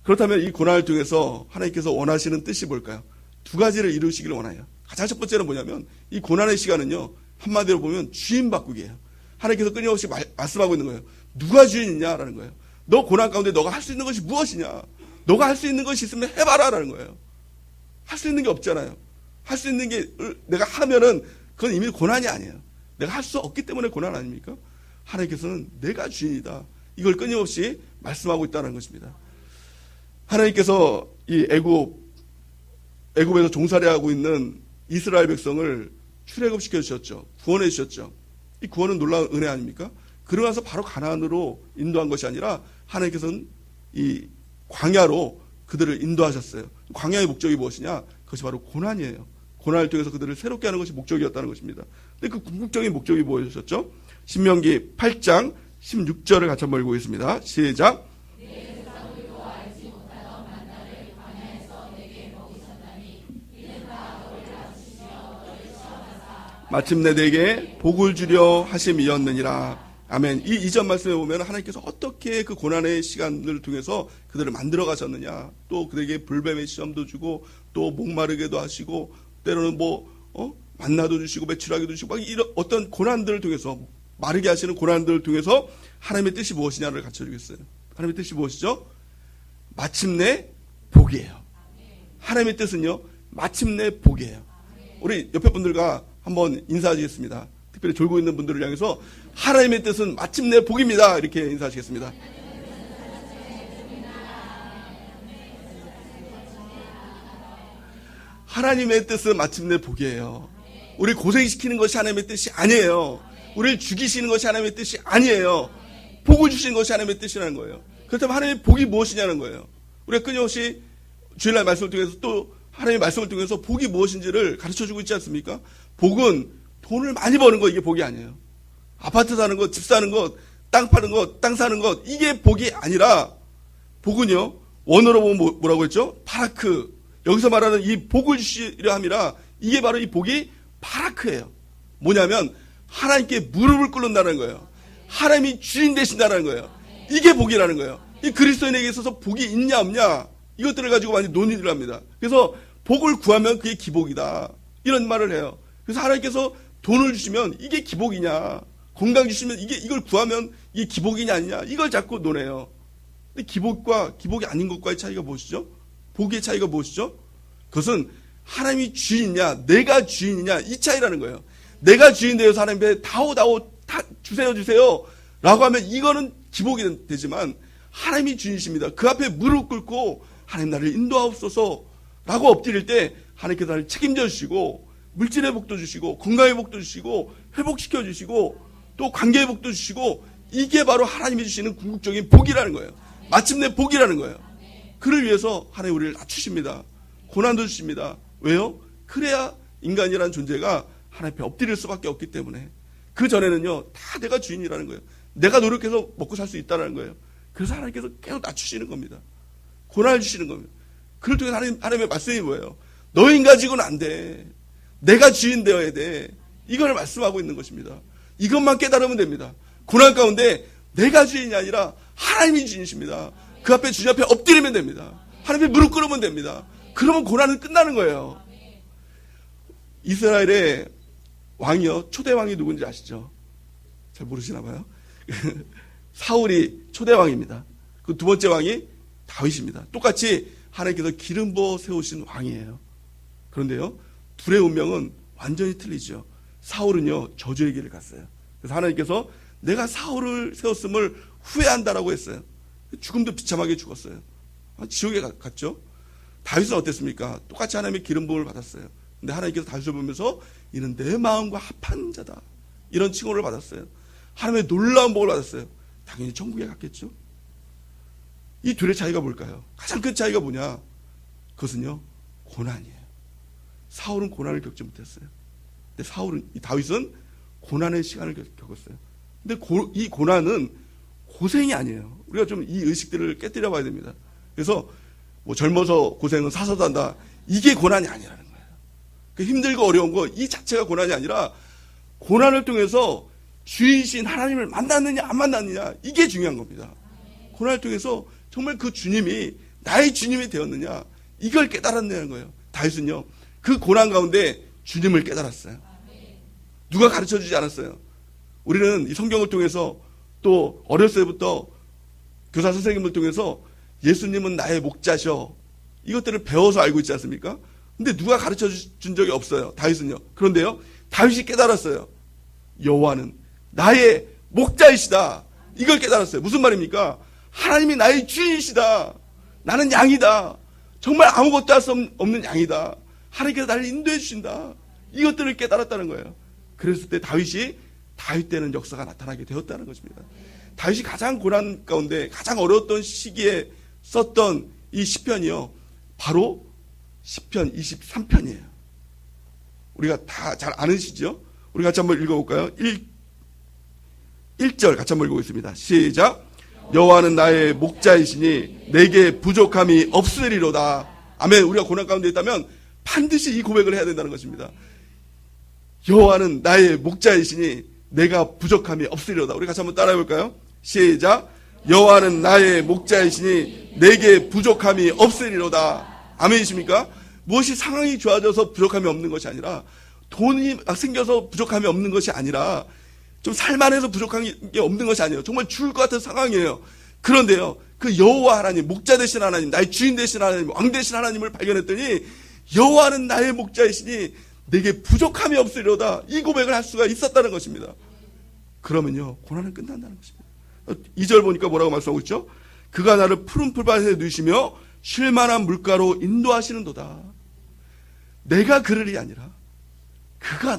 그렇다면 이 고난을 통해서 하나님께서 원하시는 뜻이 뭘까요? 두 가지를 이루시기를 원해요. 가장 첫 번째는 뭐냐면 이 고난의 시간은요, 한마디로 보면 주인 바꾸기예요. 하나님께서 끊임없이 말씀하고 있는 거예요. 누가 주인이냐라는 거예요. 너 고난 가운데 너가 할 수 있는 것이 무엇이냐? 너가 할 수 있는 것이 있으면 해봐라라는 거예요. 할 수 있는 게 없잖아요. 할 수 있는 게 내가 하면은 그건 이미 고난이 아니에요. 내가 할 수 없기 때문에 고난 아닙니까? 하나님께서는 내가 주인이다. 이걸 끊임없이 말씀하고 있다는 것입니다. 하나님께서 이 애굽에서 종살이하고 있는 이스라엘 백성을 출애굽시켜 주셨죠. 구원해 주셨죠. 이 구원은 놀라운 은혜 아닙니까? 그러고 나서 바로 가나안으로 인도한 것이 아니라 하나님께서는 이 광야로 그들을 인도하셨어요. 광야의 목적이 무엇이냐? 그것이 바로 고난이에요. 고난을 통해서 그들을 새롭게 하는 것이 목적이었다는 것입니다. 근데 그 궁극적인 목적이 무엇이었죠? 신명기 8장 16절을 같이 한번 읽어보겠습니다. 시작. 마침내 내게 복을 주려 하심이었느니라. 아멘. 이 이전 말씀에 보면 하나님께서 어떻게 그 고난의 시간을 통해서 그들을 만들어 가셨느냐. 또 그들에게 불뱀의 시험도 주고 또 목마르게도 하시고 때로는 만나도 주시고 매출하기도 주시고 막 이런 어떤 고난들을 통해서 마르게 하시는 고난들을 통해서 하나님의 뜻이 무엇이냐를 갖춰주겠어요. 하나님의 뜻이 무엇이죠? 마침내 복이에요. 하나님의 뜻은요, 마침내 복이에요. 우리 옆에 분들과 한번 인사하시겠습니다. 특별히 졸고 있는 분들을 향해서 하나님의 뜻은 마침내 복입니다. 이렇게 인사하시겠습니다. 하나님의 뜻은 마침내 복이에요. 우리 고생시키는 것이 하나님의 뜻이 아니에요. 우리를 죽이시는 것이 하나님의 뜻이 아니에요. 복을 주시는 것이 하나님의 뜻이라는 거예요. 그렇다면 하나님의 복이 무엇이냐는 거예요. 우리가 끊임없이 주일날 말씀을 통해서 또 하나님의 말씀을 통해서 복이 무엇인지를 가르쳐주고 있지 않습니까? 복은 돈을 많이 버는 거, 이게 복이 아니에요. 아파트 사는 것, 집 사는 것, 땅 파는 것, 땅 사는 것, 이게 복이 아니라, 복은요, 원어로 보면 뭐라고 했죠? 바라크. 여기서 말하는 이 복을 주시려 함이라, 이게 바로 이 복이 바라크예요. 뭐냐면 하나님께 무릎을 꿇는다는 거예요. 하나님이 주인 되신다는 거예요. 이게 복이라는 거예요. 이 그리스도인에게 있어서 복이 있냐 없냐, 이것들을 가지고 많이 논의를 합니다. 그래서 복을 구하면 그게 기복이다, 이런 말을 해요. 그래서 하나님께서 돈을 주시면 이게 기복이냐, 건강 주시면 이걸 구하면 이게 기복이냐 아니냐, 이걸 자꾸 논해요. 근데 기복과 기복이 아닌 것과의 차이가 무엇이죠? 복의 차이가 무엇이죠? 그것은 하나님이 주인이냐, 내가 주인이냐, 이 차이라는 거예요. 내가 주인 되어서 하나님께 다오 다 주세요 라고 하면 이거는 기복이 되지만, 하나님이 주인이십니다. 그 앞에 무릎 꿇고 하나님 나를 인도하옵소서 라고 엎드릴 때 하나님께서 나를 책임져 주시고, 물질의 복도 주시고, 건강의 복도 주시고, 회복시켜 주시고, 또 관계의 복도 주시고, 이게 바로 하나님이 주시는 궁극적인 복이라는 거예요. 마침내 복이라는 거예요. 그를 위해서 하나님 우리를 낮추십니다. 고난도 주십니다. 왜요? 그래야 인간이라는 존재가 하나님 앞에 엎드릴 수밖에 없기 때문에. 그 전에는요, 다 내가 주인이라는 거예요. 내가 노력해서 먹고 살 수 있다는 거예요. 그래서 하나님께서 계속 낮추시는 겁니다. 고난을 주시는 겁니다. 그를 통해 하나님의 말씀이 뭐예요? 너희 가지고는 안 돼. 내가 주인 되어야 돼. 이걸 말씀하고 있는 것입니다. 이것만 깨달으면 됩니다. 고난 가운데 내가 주인이 아니라 하나님이 주인이십니다. 그 앞에 주님 앞에 엎드리면 됩니다. 하나님 앞에 무릎 꿇으면 됩니다. 그러면 고난은 끝나는 거예요. 이스라엘의 왕이요, 초대 왕이 누군지 아시죠? 잘 모르시나 봐요. 사울이 초대 왕입니다. 그 두 번째 왕이 다윗입니다. 똑같이 하나님께서 기름 부어 세우신 왕이에요. 그런데요, 둘의 운명은 완전히 틀리죠. 사울은요 저주의 길을 갔어요. 그래서 하나님께서 내가 사울을 세웠음을 후회한다라고 했어요. 죽음도 비참하게 죽었어요. 지옥에 갔죠. 다윗은 어땠습니까? 똑같이 하나님의 기름 부음을 받았어요. 근데 하나님께서 다윗을 보면서 이는 내 마음과 합한 자다, 이런 칭호를 받았어요. 하나님의 놀라운 복을 받았어요. 당연히 천국에 갔겠죠. 이 둘의 차이가 뭘까요? 가장 큰 차이가 뭐냐? 그것은요 고난이에요. 사울은 고난을 겪지 못했어요. 근데 다윗은 고난의 시간을 겪었어요. 근데 이 고난은 고생이 아니에요. 우리가 좀 이 의식들을 깨뜨려 봐야 됩니다. 그래서 뭐 젊어서 고생은 사서도 한다, 이게 고난이 아니라는 거예요. 그 힘들고 어려운 거 이 자체가 고난이 아니라 고난을 통해서 주이신 하나님을 만났느냐 안 만났느냐, 이게 중요한 겁니다. 고난을 통해서 정말 그 주님이 나의 주님이 되었느냐, 이걸 깨달았냐는 거예요. 다윗은요 그 고난 가운데 주님을 깨달았어요. 누가 가르쳐주지 않았어요. 우리는 이 성경을 통해서 또 어렸을 때부터 교사 선생님을 통해서 예수님은 나의 목자셔, 이것들을 배워서 알고 있지 않습니까? 근데 누가 가르쳐 준 적이 없어요. 다윗은요. 그런데요 다윗이 깨달았어요. 여호와는 나의 목자이시다, 이걸 깨달았어요. 무슨 말입니까? 하나님이 나의 주인이시다. 나는 양이다. 정말 아무것도 할 수 없는 양이다. 하나님께서 나를 인도해 주신다. 이것들을 깨달았다는 거예요. 그랬을 때 다윗이 다윗 되는 역사가 나타나게 되었다는 것입니다. 다윗이 가장 고난 가운데 가장 어려웠던 시기에 썼던 이 시편이요 바로 시편 23편이에요. 우리가 다 잘 아시죠? 우리 같이 한번 읽어볼까요? 1절 같이 한번 읽어보겠습니다. 시작. 여호와는 나의 목자이시니 내게 부족함이 없으리로다. 아멘. 우리가 고난 가운데 있다면 반드시 이 고백을 해야 된다는 것입니다. 여호와는 나의 목자이시니 내가 부족함이 없으리로다. 우리 같이 한번 따라해 볼까요? 시작. 여호와는 나의 목자이시니 내게 부족함이 없으리로다. 아멘이십니까? 무엇이 상황이 좋아져서 부족함이 없는 것이 아니라, 돈이 생겨서 부족함이 없는 것이 아니라, 좀 살만해서 부족한 게 없는 것이 아니에요. 정말 죽을 것 같은 상황이에요. 그런데요 그 여호와 하나님, 목자 되신 하나님, 나의 주인 되신 하나님, 왕 되신 하나님을 발견했더니 여호와는 나의 목자이시니 내게 부족함이 없으리로다, 이 고백을 할 수가 있었다는 것입니다. 그러면요 고난은 끝난다는 것입니다. 2절 보니까 뭐라고 말씀하고 있죠? 그가 나를 푸른 풀밭에 누이시며 쉴만한 물가로 인도하시는도다. 내가 그를 이 아니라 그가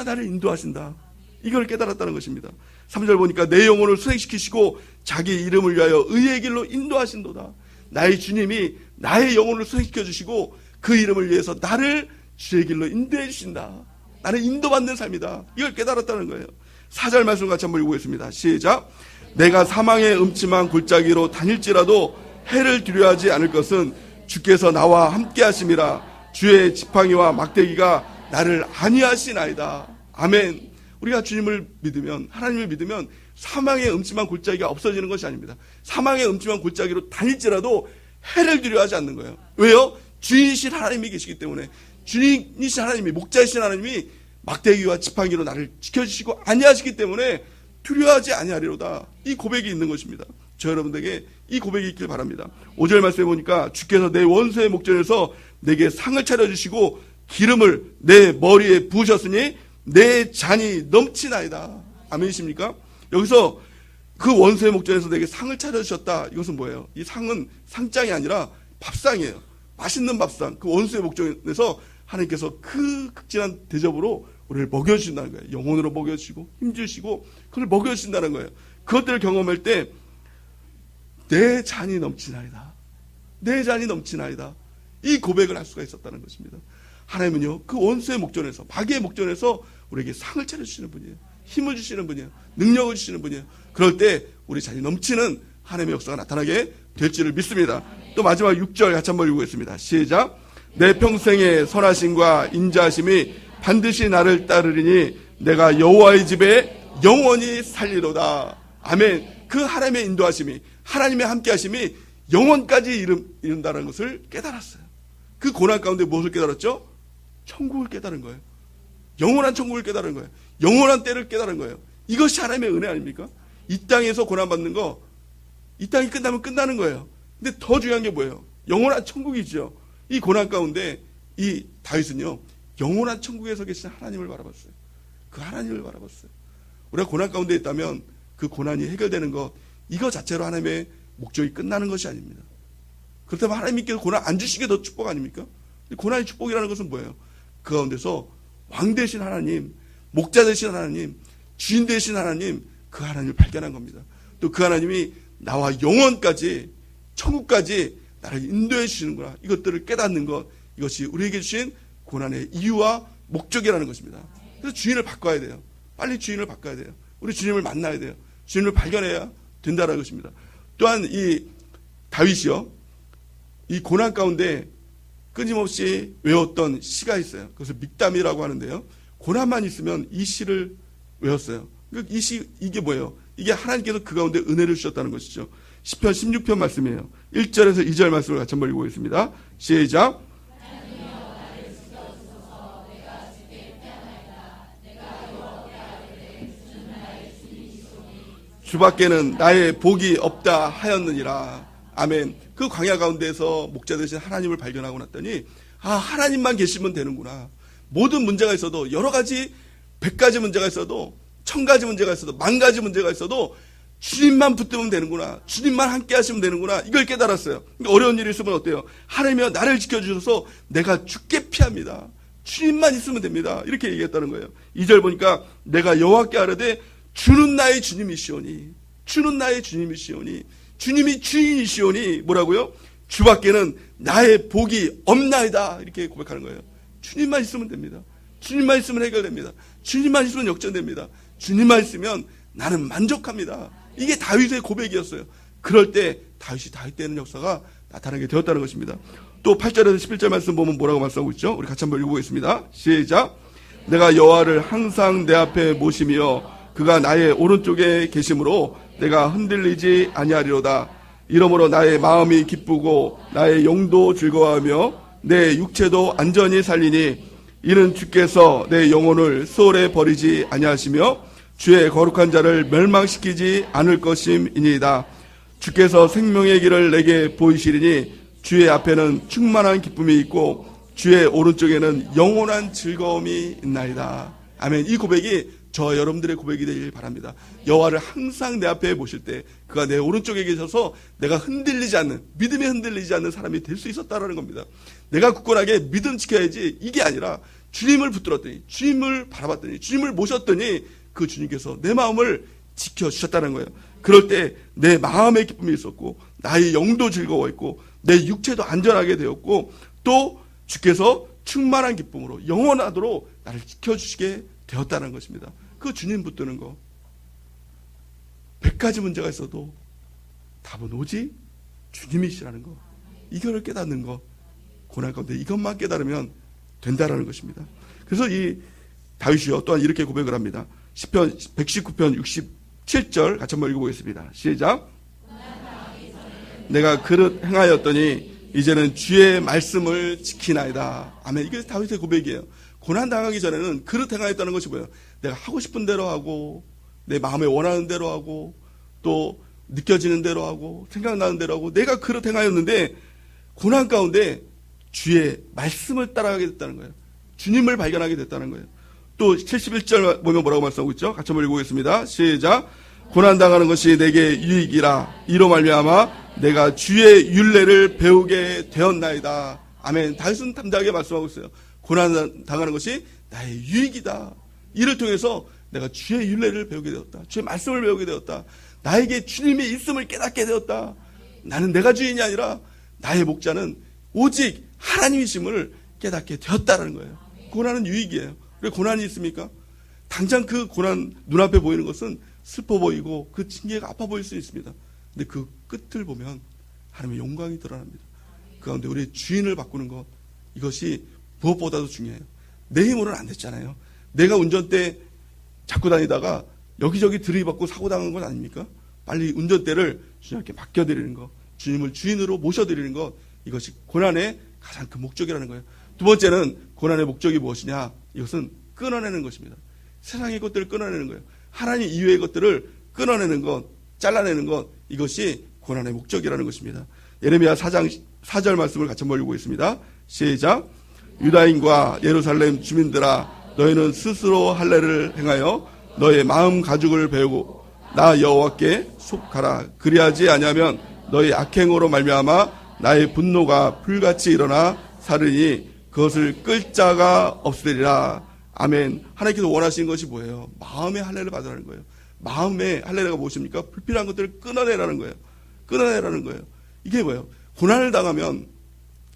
나를 인도하신다, 이걸 깨달았다는 것입니다. 3절 보니까 내 영혼을 수행시키시고 자기 이름을 위하여 의의 길로 인도하신도다. 나의 주님이 나의 영혼을 수행시켜 주시고 그 이름을 위해서 나를 주의 길로 인도해 주신다. 나는 인도받는 삶이다, 이걸 깨달았다는 거예요. 4절 말씀 같이 한번 읽어보겠습니다. 시작. 내가 사망의 음침한 골짜기로 다닐지라도 해를 두려워하지 않을 것은 주께서 나와 함께 하심이라. 주의 지팡이와 막대기가 나를 안위하시나이다. 아멘. 우리가 주님을 믿으면, 하나님을 믿으면 사망의 음침한 골짜기가 없어지는 것이 아닙니다. 사망의 음침한 골짜기로 다닐지라도 해를 두려워하지 않는 거예요. 왜요? 주인이신 하나님이 계시기 때문에. 주인이신 하나님이, 목자이신 하나님이 막대기와 지팡이로 나를 지켜주시고 안위하시기 때문에 두려워하지 아니하리로다, 이 고백이 있는 것입니다. 저 여러분들에게 이 고백이 있길 바랍니다. 5절 말씀해 보니까 주께서 내 원수의 목전에서 내게 상을 차려주시고 기름을 내 머리에 부으셨으니 내 잔이 넘치나이다. 아멘이십니까? 여기서 그 원수의 목전에서 내게 상을 차려주셨다. 이것은 뭐예요? 이 상은 상장이 아니라 밥상이에요. 맛있는 밥상. 그 원수의 목전에서 하나님께서 그 극진한 대접으로 우리를 먹여주신다는 거예요. 영혼으로 먹여주시고 힘주시고 그걸 먹여주신다는 거예요. 그것들을 경험할 때 내 잔이 넘치나이다, 내 잔이 넘치나이다, 이 고백을 할 수가 있었다는 것입니다. 하나님은요 그 원수의 목전에서, 마귀의 목전에서 우리에게 상을 차려주시는 분이에요. 힘을 주시는 분이에요. 능력을 주시는 분이에요. 그럴 때 우리 잔이 넘치는 하나님의 역사가 나타나게 될지를 믿습니다. 또 마지막 6절 같이 한번 읽어보겠습니다. 시작. 내 평생의 선하심과 인자하심이 반드시 나를 따르리니 내가 여호와의 집에 영원히 살리로다. 아멘. 그 하나님의 인도하심이, 하나님의 함께하심이 영원까지 이른다는 것을 깨달았어요. 그 고난 가운데 무엇을 깨달았죠? 천국을 깨달은 거예요. 영원한 천국을 깨달은 거예요. 영원한 때를 깨달은 거예요. 이것이 하나님의 은혜 아닙니까? 이 땅에서 고난받는 거, 이 땅이 끝나면 끝나는 거예요. 근데 더 중요한 게 뭐예요? 영원한 천국이죠. 이 고난 가운데 이 다윗은요 영원한 천국에서 계신 하나님을 바라봤어요. 그 하나님을 바라봤어요. 우리가 고난 가운데 있다면 그 고난이 해결되는 것, 이거 자체로 하나님의 목적이 끝나는 것이 아닙니다. 그렇다면 하나님께서 고난 안 주시게 더 축복 아닙니까? 고난의 축복이라는 것은 뭐예요? 그 가운데서 왕 되신 하나님, 목자 되신 하나님, 주인 되신 하나님, 그 하나님을 발견한 겁니다. 또 그 하나님이 나와 영원까지, 천국까지 나를 인도해 주시는구나. 이것들을 깨닫는 것, 이것이 우리에게 주신 고난의 이유와 목적이라는 것입니다. 그래서 주인을 바꿔야 돼요. 빨리 주인을 바꿔야 돼요. 우리 주님을 만나야 돼요. 주님을 발견해야 된다는 것입니다. 또한 이 다윗이요, 이 고난 가운데 끊임없이 외웠던 시가 있어요. 그래서 믹담이라고 하는데요. 고난만 있으면 이 시를 외웠어요. 이 시, 이게 뭐예요? 이게 하나님께서 그 가운데 은혜를 주셨다는 것이죠. 시편 16편 말씀이에요. 1절에서 2절 말씀을 같이 한번 읽어보겠습니다. 시작. 주밖에는 나의 복이 없다 하였느니라. 아멘. 그 광야 가운데서 목자 되신 하나님을 발견하고 났더니, 아, 하나님만 계시면 되는구나. 모든 문제가 있어도, 여러 가지 100가지 문제가 있어도, 1000가지 문제가 있어도, 10,000가지 문제가 있어도 주님만 붙들면 되는구나. 주님만 함께 하시면 되는구나. 이걸 깨달았어요. 그러니까 어려운 일이 있으면 어때요? 하나님이여 나를 지켜주셔서 내가 죽게 피합니다. 주님만 있으면 됩니다. 이렇게 얘기했다는 거예요. 2절 보니까 내가 여호와께 아뢰되 주는 나의 주님이시오니, 주는 나의 주님이시오니, 주님이 주인이시오니, 뭐라고요? 주밖에는 나의 복이 없나이다. 이렇게 고백하는 거예요. 주님만 있으면 됩니다. 주님만 있으면 해결됩니다. 주님만 있으면 역전됩니다. 주님만 있으면 나는 만족합니다. 이게 다윗의 고백이었어요. 그럴 때 다윗이 다윗 되는 역사가 나타나게 되었다는 것입니다. 또 8절에서 11절 말씀 보면 뭐라고 말씀하고 있죠? 우리 같이 한번 읽어보겠습니다. 시작. 내가 여호와를 항상 내 앞에 모시며 그가 나의 오른쪽에 계심으로 내가 흔들리지 아니하리로다. 이러므로 나의 마음이 기쁘고 나의 영도 즐거워하며 내 육체도 안전히 살리니 이는 주께서 내 영혼을 수월에 버리지 아니하시며 주의 거룩한 자를 멸망시키지 않을 것임이니이다. 주께서 생명의 길을 내게 보이시리니 주의 앞에는 충만한 기쁨이 있고 주의 오른쪽에는 영원한 즐거움이 있나이다. 아멘. 이 고백이 저 여러분들의 고백이 되길 바랍니다. 여호와를 항상 내 앞에 모실 때 그가 내 오른쪽에 계셔서 내가 흔들리지 않는, 믿음에 흔들리지 않는 사람이 될 수 있었다라는 겁니다. 내가 굳건하게 믿음 지켜야지, 이게 아니라 주님을 붙들었더니, 주님을 바라봤더니, 주님을 모셨더니 그 주님께서 내 마음을 지켜주셨다는 거예요. 그럴 때 내 마음의 기쁨이 있었고 나의 영도 즐거워했고 내 육체도 안전하게 되었고 또 주께서 충만한 기쁨으로 영원하도록 나를 지켜주시게 되었다는 것입니다. 그 주님 붙드는 거, 100가지 문제가 있어도 답은 오직 주님이시라는 거, 이거를 깨닫는 거, 고난 가운데 이것만 깨달으면 된다라는 것입니다. 그래서 이 다윗이요 또한 이렇게 고백을 합니다. 시편 119편 67절 같이 한번 읽어보겠습니다. 시작. 내가 그릇 행하였더니 이제는 주의 말씀을 지키나이다. 아멘. 이게 다윗의 고백이에요. 고난 당하기 전에는 그릇 행하였다는 것이 뭐예요? 내가 하고 싶은 대로 하고 내 마음에 원하는 대로 하고 또 느껴지는 대로 하고 생각나는 대로 하고 내가 그릇 행하였는데 고난 가운데 주의 말씀을 따라가게 됐다는 거예요. 주님을 발견하게 됐다는 거예요. 또 71절 보면 뭐라고 말씀하고 있죠? 같이 한번 읽어보겠습니다. 시작. 고난당하는 것이 내게 유익이라 이로 말미암아 내가 주의 율례를 배우게 되었나이다. 아멘. 다윗은 담대하게 말씀하고 있어요. 고난당하는 것이 나의 유익이다. 이를 통해서 내가 주의 율례를 배우게 되었다. 주의 말씀을 배우게 되었다. 나에게 주님이 있음을 깨닫게 되었다. 나는 내가 주인이 아니라 나의 목자는 오직 하나님이심을 깨닫게 되었다는 거예요. 고난은 유익이에요. 왜 고난이 있습니까? 당장 그 고난 눈앞에 보이는 것은 슬퍼 보이고 그 징계가 아파 보일 수 있습니다. 근데 그 끝을 보면 하나님의 영광이 드러납니다. 그 가운데 우리의 주인을 바꾸는 것, 이것이 무엇보다도 중요해요. 내 힘으로는 안 됐잖아요. 내가 운전대 잡고 다니다가 여기저기 들이받고 사고 당한 건 아닙니까? 빨리 운전대를 주님께 맡겨드리는 것, 주님을 주인으로 모셔드리는 것, 이것이 고난의 가장 큰 목적이라는 거예요. 두 번째는 고난의 목적이 무엇이냐? 이것은 끊어내는 것입니다. 세상의 것들을 끊어내는 거예요. 하나님 이외의 것들을 끊어내는 것, 잘라내는 것, 이것이 고난의 목적이라는 것입니다. 예레미야 4장 4절 말씀을 같이 한번 읽고 있습니다. 시작. 유다인과 예루살렘 주민들아, 너희는 스스로 할례를 행하여 너의 마음 가죽을 베우고 나 여호와께 속하라. 그리하지 아니하면 너희 악행으로 말미암아 나의 분노가 불같이 일어나 사르니 그것을 끌 자가 없으리라. 아멘. 하나님께서 원하시는 것이 뭐예요? 마음의 할례를 받으라는 거예요. 마음의 할례가 무엇입니까? 불필요한 것들을 끊어내라는 거예요. 끊어내라는 거예요. 이게 뭐예요? 고난을 당하면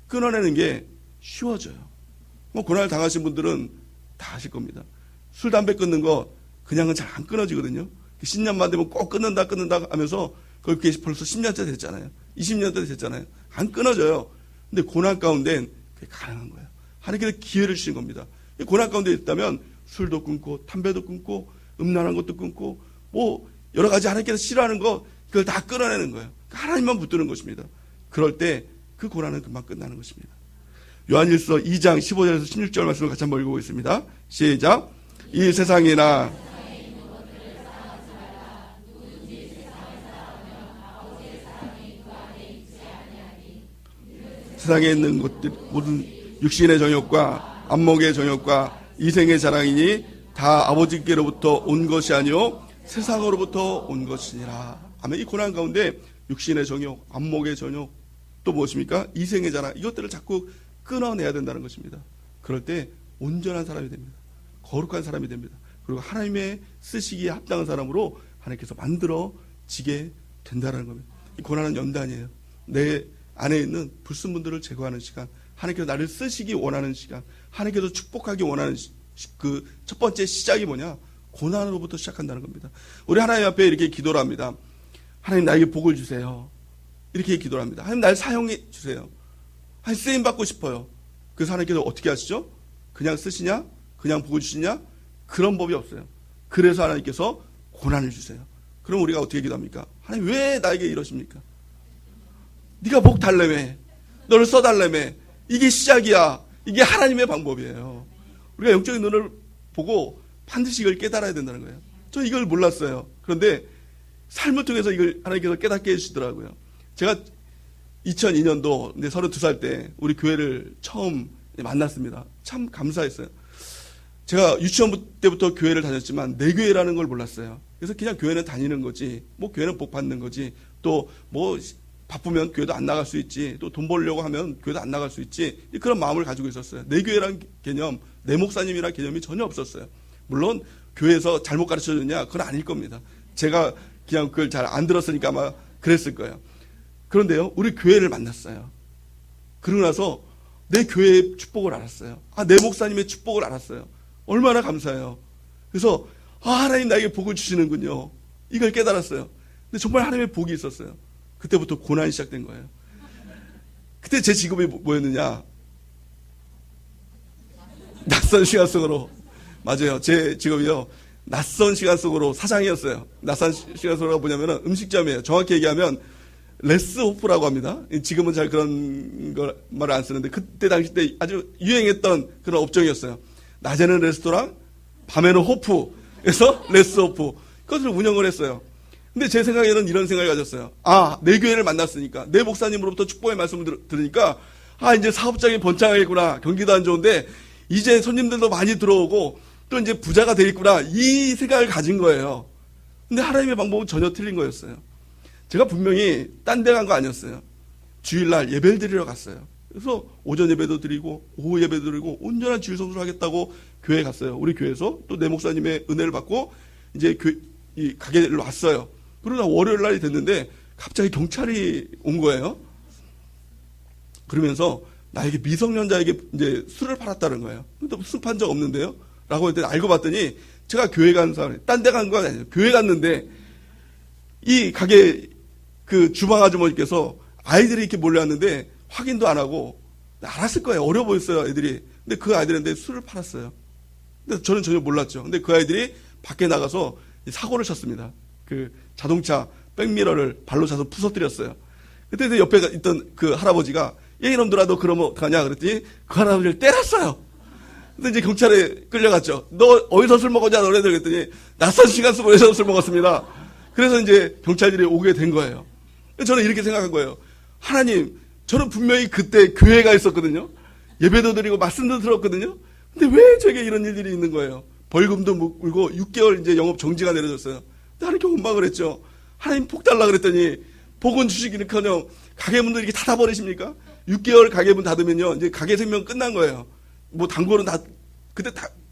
끊어내는 게 쉬워져요. 뭐 고난을 당하신 분들은 다 아실 겁니다. 술, 담배 끊는 거 그냥은 잘 안 끊어지거든요. 10년만 되면 꼭 끊는다 하면서 그게 벌써 10년째 됐잖아요. 20년째 됐잖아요. 안 끊어져요. 근데 고난 가운데는 그게 가능한 거예요. 하나님께서 기회를 주신 겁니다. 고난 가운데 있다면 술도 끊고 담배도 끊고 음란한 것도 끊고 뭐 여러 가지 하나님께서 싫어하는 거 그걸 다 끊어내는 거예요. 하나님만 붙드는 것입니다. 그럴 때 그 고난은 금방 끝나는 것입니다. 요한일서 2장 15절에서 16절 말씀을 같이 한번 읽어보겠습니다. 시작. 이 세상이나 세상에 있는 것들 모든 육신의 정욕과 안목의 정욕과 이생의 자랑이니 다 아버지께로부터 온 것이 아니요 세상으로부터 온 것이니라. 아멘. 이 고난 가운데 육신의 정욕, 안목의 정욕, 또 무엇입니까? 이생의 자랑, 이것들을 자꾸 끊어내야 된다는 것입니다. 그럴 때 온전한 사람이 됩니다. 거룩한 사람이 됩니다. 그리고 하나님의 쓰시기에 합당한 사람으로 하나님께서 만들어지게 된다는 겁니다. 이 고난은 연단이에요. 내 안에 있는 불순분들을 제거하는 시간, 하나님께서 나를 쓰시기 원하는 시간, 하나님께서 축복하기 원하는 그 첫 번째 시작이 뭐냐? 고난으로부터 시작한다는 겁니다. 우리 하나님 앞에 이렇게 기도를 합니다. 하나님 나에게 복을 주세요. 이렇게 기도를 합니다. 하나님 날 사용해 주세요. 하나님 쓰임받고 싶어요. 그래서 하나님께서 어떻게 하시죠? 그냥 쓰시냐? 그냥 복을 주시냐? 그런 법이 없어요. 그래서 하나님께서 고난을 주세요. 그럼 우리가 어떻게 기도합니까? 하나님 왜 나에게 이러십니까? 네가 복 달래매, 너를 써달래매. 이게 시작이야. 이게 하나님의 방법이에요. 우리가 영적인 눈을 보고 반드시 이걸 깨달아야 된다는 거예요. 저 이걸 몰랐어요. 그런데 삶을 통해서 이걸 하나님께서 깨닫게 해주시더라고요. 제가 2002년도 32살 때 우리 교회를 처음 만났습니다. 참 감사했어요. 제가 유치원 때부터 교회를 다녔지만 내 교회라는 걸 몰랐어요. 그래서 그냥 교회는 다니는 거지, 뭐 교회는 복 받는 거지, 또 뭐 바쁘면 교회도 안 나갈 수 있지, 또 돈 벌려고 하면 교회도 안 나갈 수 있지, 그런 마음을 가지고 있었어요. 내 교회라는 개념, 내 목사님이라는 개념이 전혀 없었어요. 물론 교회에서 잘못 가르쳐줬냐? 그건 아닐 겁니다. 제가 그냥 그걸 잘 안 들었으니까 아마 그랬을 거예요. 그런데요, 우리 교회를 만났어요. 그러고 나서 내 교회의 축복을 알았어요. 내 목사님의 축복을 알았어요. 얼마나 감사해요. 그래서 하나님 나에게 복을 주시는군요. 이걸 깨달았어요. 근데 정말 하나님의 복이 있었어요. 그때부터 고난이 시작된 거예요. 그때 제 직업이 뭐였느냐? 낯선 시간 속으로, 맞아요. 제 직업이요, 낯선 시간 속으로 사장이었어요. 낯선 시간 속으로 뭐냐면 음식점이에요. 정확히 얘기하면 레스호프라고 합니다. 지금은 잘 그런 걸 말을 안 쓰는데 그때 당시 때 아주 유행했던 그런 업종이었어요. 낮에는 레스토랑, 밤에는 호프. 그래서 레스호프. 그것을 운영을 했어요. 근데 제 생각에는 이런 생각을 가졌어요. 내 교회를 만났으니까, 내 목사님으로부터 축복의 말씀을 들으니까 이제 사업장이 번창하겠구나. 경기도 안 좋은데 이제 손님들도 많이 들어오고 또 이제 부자가 되겠구나. 이 생각을 가진 거예요. 근데 하나님의 방법은 전혀 틀린 거였어요. 제가 분명히 딴 데 간 거 아니었어요. 주일날 예배를 드리러 갔어요. 그래서 오전 예배도 드리고 오후 예배도 드리고 온전한 주일 성수를 하겠다고 교회에 갔어요. 우리 교회에서 또 내 목사님의 은혜를 받고 이제 이 가게를 왔어요. 그러다 월요일 날이 됐는데 갑자기 경찰이 온 거예요. 그러면서 나에게 미성년자에게 이제 술을 팔았다는 거예요. 근데 술 판 적 없는데요? 라고 했더니 알고 봤더니 제가 교회 간 사람이, 딴 데 간 건 아니에요. 교회 갔는데 이 가게 그 주방 아주머니께서 아이들이 이렇게 몰려왔는데 확인도 안 하고, 알았을 거예요. 어려 보였어요, 애들이. 근데 그 아이들한테 술을 팔았어요. 근데 저는 전혀 몰랐죠. 근데 그 아이들이 밖에 나가서 사고를 쳤습니다. 그 자동차 백미러를 발로 차서 부서뜨렸어요. 그때 옆에 있던 그 할아버지가, 이놈들아 너 그러면 어떡하냐 그랬더니 그 할아버지를 때렸어요. 근데 이제 경찰에 끌려갔죠. 너 어디서 술 먹었냐 너네들 그랬더니 낯선 시간 속에서 술 먹었습니다. 그래서 이제 경찰들이 오게 된 거예요. 저는 이렇게 생각한 거예요. 하나님, 저는 분명히 그때 교회가 있었거든요. 예배도 드리고 말씀도 들었거든요. 근데 왜 저에게 이런 일들이 있는 거예요? 벌금도 물고 6개월 이제 영업 정지가 내려졌어요. 근데 하나님께 원망을 했죠. 하나님 복 달라 그랬더니 복은 주시기는커녕 가게문도 이렇게 닫아버리십니까? 6개월 가게문 닫으면요 이제 가게 생명 끝난 거예요. 뭐 단골은 다 그때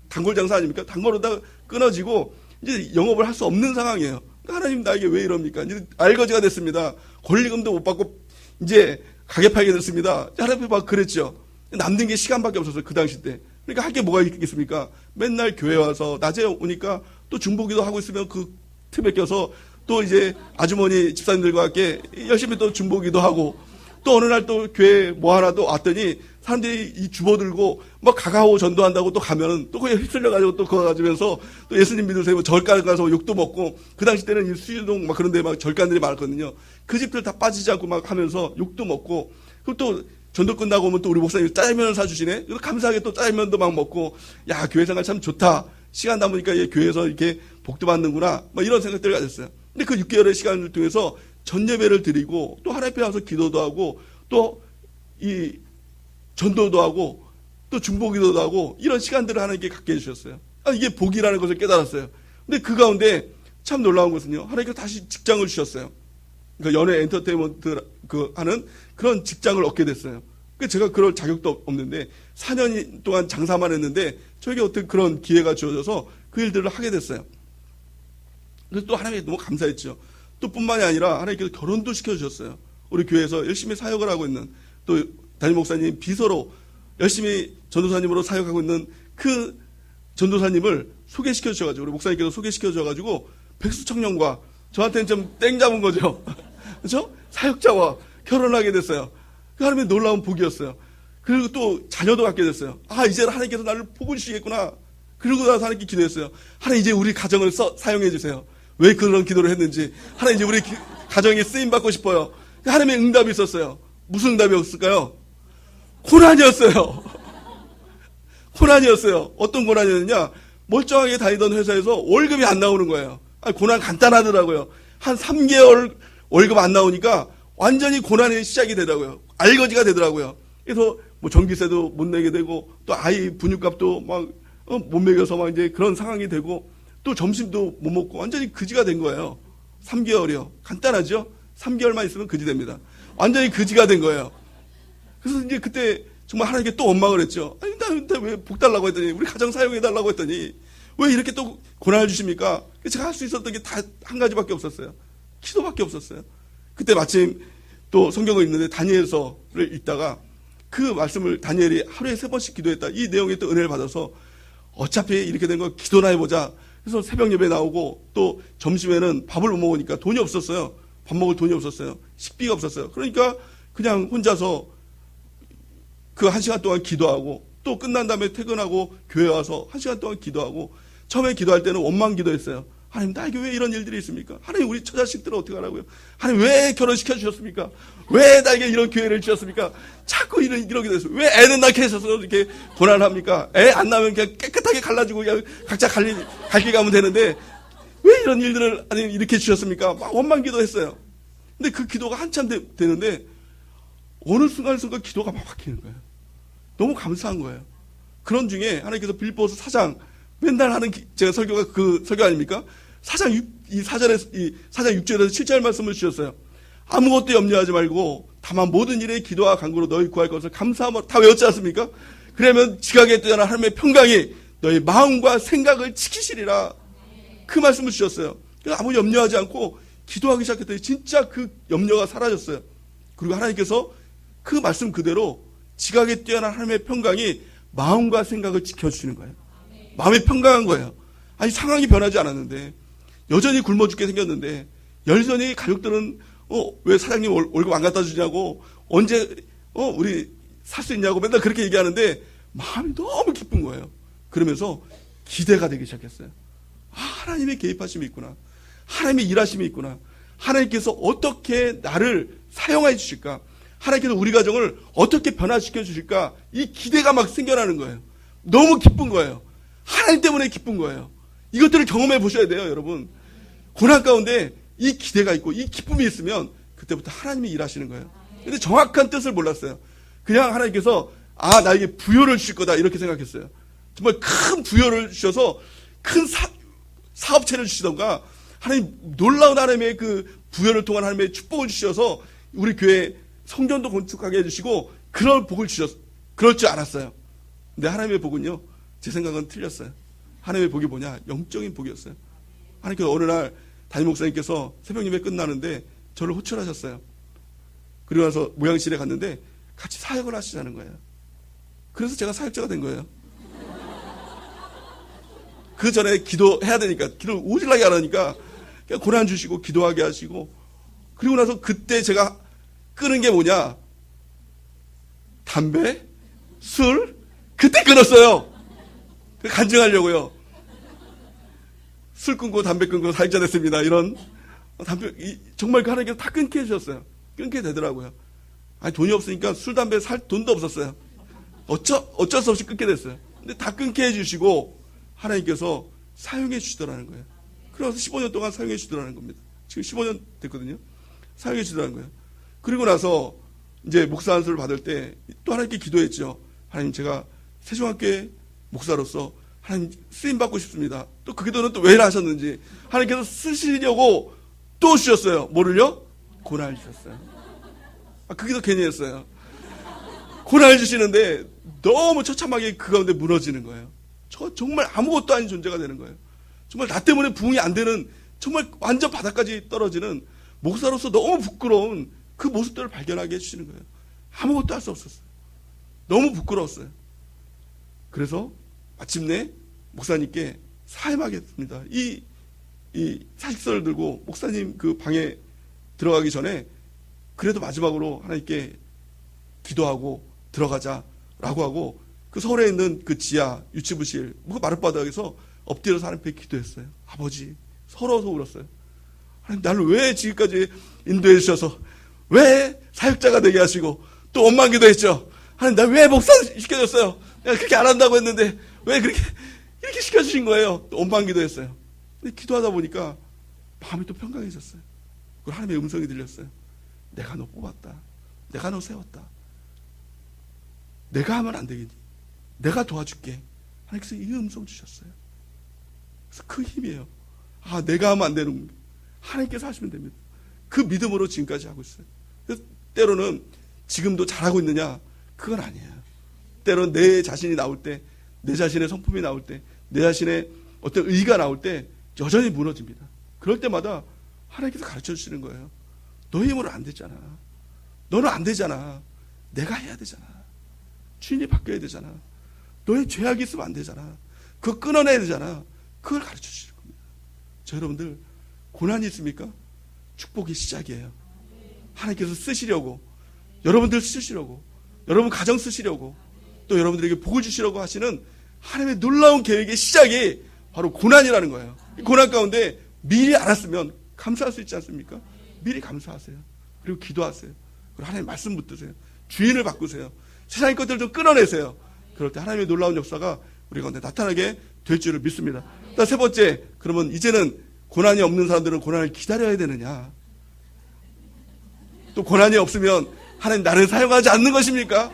단골 장사 아닙니까? 단골은 다 끊어지고 이제 영업을 할 수 없는 상황이에요. 그러니까 하나님 나에게 왜 이럽니까? 이제 알거지가 됐습니다. 권리금도 못 받고 이제 가게 팔게 됐습니다. 하나님 막 그랬죠. 남는 게 시간밖에 없었어요. 그 당시 때. 그러니까 할 게 뭐가 있겠습니까? 맨날 교회 와서 낮에 오니까 또 중보기도 하고 있으면 그 틈에 껴서 또 이제 아주머니 집사님들과 함께 열심히 또 중보기도 하고 또 어느 날 또 교회 뭐 하나 또 왔더니 사람들이 이 주보 들고 뭐 가가오 전도한다고 또 가면은 또 거기에 휩쓸려가지고 또 그거 가지면서 또 예수님 믿으세요. 뭐 절간 가서 욕도 먹고 그 당시 때는 이 수유동 막 그런 데 막 절간들이 많았거든요. 그 집들 다 빠지지 않고 막 하면서 욕도 먹고 그리고 또 전도 끝나고 오면 또 우리 목사님이 짜장면을 사주시네. 그래서 감사하게 또 짜장면도 막 먹고 야 교회 생활 참 좋다. 시간 남으니까 교회에서 이렇게 복도 받는구나. 막 이런 생각들을 가졌어요. 근데 그 6개월의 시간을 통해서 전 예배를 드리고 또 하나님 앞에 와서 기도도 하고 또 이 전도도 하고 또 중보기도도 하고 이런 시간들을 하나님께 갖게 해주셨어요. 이게 복이라는 것을 깨달았어요. 근데 그 가운데 참 놀라운 것은요. 하나님께서 다시 직장을 주셨어요. 그러니까 연예 엔터테인먼트 하는 그런 직장을 얻게 됐어요. 제가 그럴 자격도 없는데 4년 동안 장사만 했는데 저에게 어떤 그런 기회가 주어져서 그 일들을 하게 됐어요. 그래서 또 하나님께 너무 감사했죠. 또 뿐만이 아니라 하나님께서 결혼도 시켜주셨어요. 우리 교회에서 열심히 사역을 하고 있는 또 담임 목사님 비서로 열심히 전도사님으로 사역하고 있는 그 전도사님을 소개시켜 주셔가지고 우리 목사님께서 소개시켜 주셔가지고 백수 청년과 저한테는 좀 땡 잡은 거죠. 그렇죠? 사역자와 결혼하게 됐어요. 그 하나님의 놀라운 복이었어요. 그리고 또 자녀도 갖게 됐어요. 이제 하나님께서 나를 복을 주시겠구나. 그러고 나서 하나님께 기도했어요. 하나님 이제 우리 가정을 사용해 주세요. 왜 그런 기도를 했는지. 하나님 이제 우리 가정에 쓰임 받고 싶어요. 하나님의 응답이 있었어요. 무슨 응답이었을까요? 고난이었어요. 고난이었어요. 어떤 고난이었느냐? 멀쩡하게 다니던 회사에서 월급이 안 나오는 거예요. 고난 간단하더라고요. 한 3개월 월급 안 나오니까 완전히 고난의 시작이 되더라고요. 알거지가 되더라고요. 그래서 뭐 전기세도 못 내게 되고 또 아이 분유값도 막 못 먹여서 막 이제 그런 상황이 되고 또 점심도 못 먹고 완전히 그지가 된 거예요. 3개월이요. 간단하죠? 3개월만 있으면 그지 됩니다. 완전히 그지가 된 거예요. 그래서 이제 그때 정말 하나님께 또 원망을 했죠. 나한테 왜 복 달라고 했더니, 우리 가정 사용해달라고 했더니, 왜 이렇게 또 고난을 주십니까? 제가 할 수 있었던 게 다 한 가지밖에 없었어요. 기도밖에 없었어요. 그때 마침 또 성경을 읽는데 다니엘서를 읽다가 그 말씀을 다니엘이 하루에 3번씩 기도했다. 이 내용에 또 은혜를 받아서 어차피 이렇게 된 거 기도나 해보자. 그래서 새벽 예배 나오고 또 점심에는 밥을 못 먹으니까 돈이 없었어요. 밥 먹을 돈이 없었어요. 식비가 없었어요. 그러니까 그냥 혼자서 그 1시간 동안 기도하고 또 끝난 다음에 퇴근하고 교회 와서 1시간 동안 기도하고 처음에 기도할 때는 원망 기도했어요. 하나님 나에게 왜 이런 일들이 있습니까? 하나님 우리 처자식들은 어떻게 하라고요? 하나님 왜 결혼시켜 주셨습니까? 왜 나에게 이런 기회를 주셨습니까? 자꾸 이러게 됐어요. 왜 애는 낳게 해서 이렇게 고난을 합니까? 애 안 낳으면 그냥 깨끗하게 갈라지고 그냥 각자 갈 길 가면 되는데 왜 이런 일들을 이렇게 주셨습니까? 막 원망 기도했어요. 근데 그 기도가 한참 되는데 어느 순간 기도가 막 바뀌는 거예요. 너무 감사한 거예요. 그런 중에 하나님께서 빌립보서 4장 맨날 하는 제가 설교가 그 설교 아닙니까? 4장 6절에서 7절 말씀을 주셨어요. 아무것도 염려하지 말고 다만 모든 일에 기도와 간구로 너희 구할 것을 감사함으로 다 외웠지 않습니까? 그러면 지각에 뛰어난 하나님의 평강이 너희 마음과 생각을 지키시리라. 그 말씀을 주셨어요. 그래서 아무 염려하지 않고 기도하기 시작했더니 진짜 그 염려가 사라졌어요. 그리고 하나님께서 그 말씀 그대로 지각에 뛰어난 하나님의 평강이 마음과 생각을 지켜주시는 거예요. 마음이 평강한 거예요. 상황이 변하지 않았는데 여전히 굶어 죽게 생겼는데 여전히 가족들은 왜 사장님 월급 안 갖다 주냐고 언제 우리 살 수 있냐고 맨날 그렇게 얘기하는데 마음이 너무 기쁜 거예요. 그러면서 기대가 되기 시작했어요. 하나님의 개입하심이 있구나. 하나님의 일하심이 있구나. 하나님께서 어떻게 나를 사용해 주실까? 하나님께서 우리 가정을 어떻게 변화시켜 주실까? 이 기대가 막 생겨나는 거예요. 너무 기쁜 거예요. 하나님 때문에 기쁜 거예요. 이것들을 경험해 보셔야 돼요, 여러분. 고난 가운데 이 기대가 있고 이 기쁨이 있으면 그때부터 하나님이 일하시는 거예요. 근데 정확한 뜻을 몰랐어요. 그냥 하나님께서 나에게 부여를 주실 거다 이렇게 생각했어요. 정말 큰 부여를 주셔서 큰 사업체를 주시던가 하나님 놀라운 하나님의 그 부여를 통한 하나님의 축복을 주셔서 우리 교회 성전도 건축하게 해주시고 그런 복을 그럴 줄 알았어요. 근데 하나님의 복은요, 제 생각은 틀렸어요. 하나님의 복이 뭐냐? 영적인 복이었어요. 하나님께서 어느 날 담임 목사님께서 새벽 예배 끝나는데 저를 호출하셨어요. 그리고 나서 모양실에 갔는데 같이 사역을 하시자는 거예요. 그래서 제가 사역자가 된 거예요. 그 전에 기도해야 되니까, 기도를 오질나게 하라니까 고난 주시고 기도하게 하시고, 그리고 나서 그때 제가 끊은 게 뭐냐? 담배, 술, 그때 끊었어요. 간증하려고요. 술 끊고 담배 끊고 사역자 됐습니다. 이런 정말 하나님께서 다 끊게 해주셨어요. 끊게 되더라고요. 돈이 없으니까 술, 담배 살 돈도 없었어요. 어쩔 수 없이 끊게 됐어요. 근데 다 끊게 해주시고 하나님께서 사용해 주시더라는 거예요. 그래서 15년 동안 사용해 주시더라는 겁니다. 지금 15년 됐거든요. 사용해 주시더라는 거예요. 그리고 나서 이제 목사 안수를 받을 때 또 하나님께 기도했죠. 하나님, 제가 세종학교의 목사로서 하나님 쓰임 받고 싶습니다. 또 그 기도는 또 왜 하셨는지 하나님께서 쓰시려고 또 주셨어요. 뭐를요? 고난을 주셨어요. 그 기도 괜히 했어요. 고난을 주시는데 너무 처참하게 그 가운데 무너지는 거예요. 정말 아무것도 아닌 존재가 되는 거예요. 정말 나 때문에 부응이 안 되는, 정말 완전 바닥까지 떨어지는 목사로서 너무 부끄러운 그 모습들을 발견하게 해주시는 거예요. 아무것도 할 수 없었어요. 너무 부끄러웠어요. 그래서 마침내 목사님께 사임하겠습니다. 이 사직서를 들고 목사님 그 방에 들어가기 전에 그래도 마지막으로 하나님께 기도하고 들어가자라고 하고, 그 서울에 있는 그 지하 유치부실 마룻바닥에서 엎드려서 하나님께 기도했어요. 아버지, 서러워서 울었어요. 하나님, 나를 왜 지금까지 인도해 주셔서 왜 사역자가 되게 하시고, 또 원망 기도했죠. 하나님, 나 왜 목사 시켜줬어요? 내가 그렇게 안 한다고 했는데 왜 이렇게 시켜주신 거예요? 또 원망 기도했어요. 근데 기도하다 보니까 마음이 또 평강해졌어요. 그리고 하나님의 음성이 들렸어요. 내가 너 뽑았다. 내가 너 세웠다. 내가 하면 안 되겠니? 내가 도와줄게. 하나님께서 이 음성 주셨어요. 그래서 그 힘이에요. 내가 하면 안 되는, 하나님께서 하시면 됩니다. 그 믿음으로 지금까지 하고 있어요. 그래서 때로는 지금도 잘하고 있느냐? 그건 아니에요. 때로는 내 자신이 나올 때, 내 자신의 성품이 나올 때, 내 자신의 어떤 의의가 나올 때 여전히 무너집니다. 그럴 때마다 하나님께서 가르쳐 주시는 거예요. 너의 힘으로는 안 되잖아. 너는 안 되잖아. 내가 해야 되잖아. 주인이 바뀌어야 되잖아. 너의 죄악이 있으면 안 되잖아. 그거 끊어내야 되잖아. 그걸 가르쳐 주실 겁니다. 저 여러분들, 고난이 있습니까? 축복의 시작이에요. 하나님께서 쓰시려고, 여러분들 쓰시려고, 여러분 가정 쓰시려고, 또 여러분들에게 복을 주시려고 하시는 하나님의 놀라운 계획의 시작이 바로 고난이라는 거예요. 이 고난 가운데 미리 알았으면 감사할 수 있지 않습니까? 미리 감사하세요. 그리고 기도하세요. 그리고 하나님 말씀 붙드세요. 주인을 바꾸세요. 세상의 것들을 좀 끊어내세요. 그럴 때 하나님의 놀라운 역사가 우리 가운데 나타나게 될 줄을 믿습니다. 세 번째, 그러면 이제는 고난이 없는 사람들은 고난을 기다려야 되느냐? 또 고난이 없으면 하나님 나를 사용하지 않는 것입니까?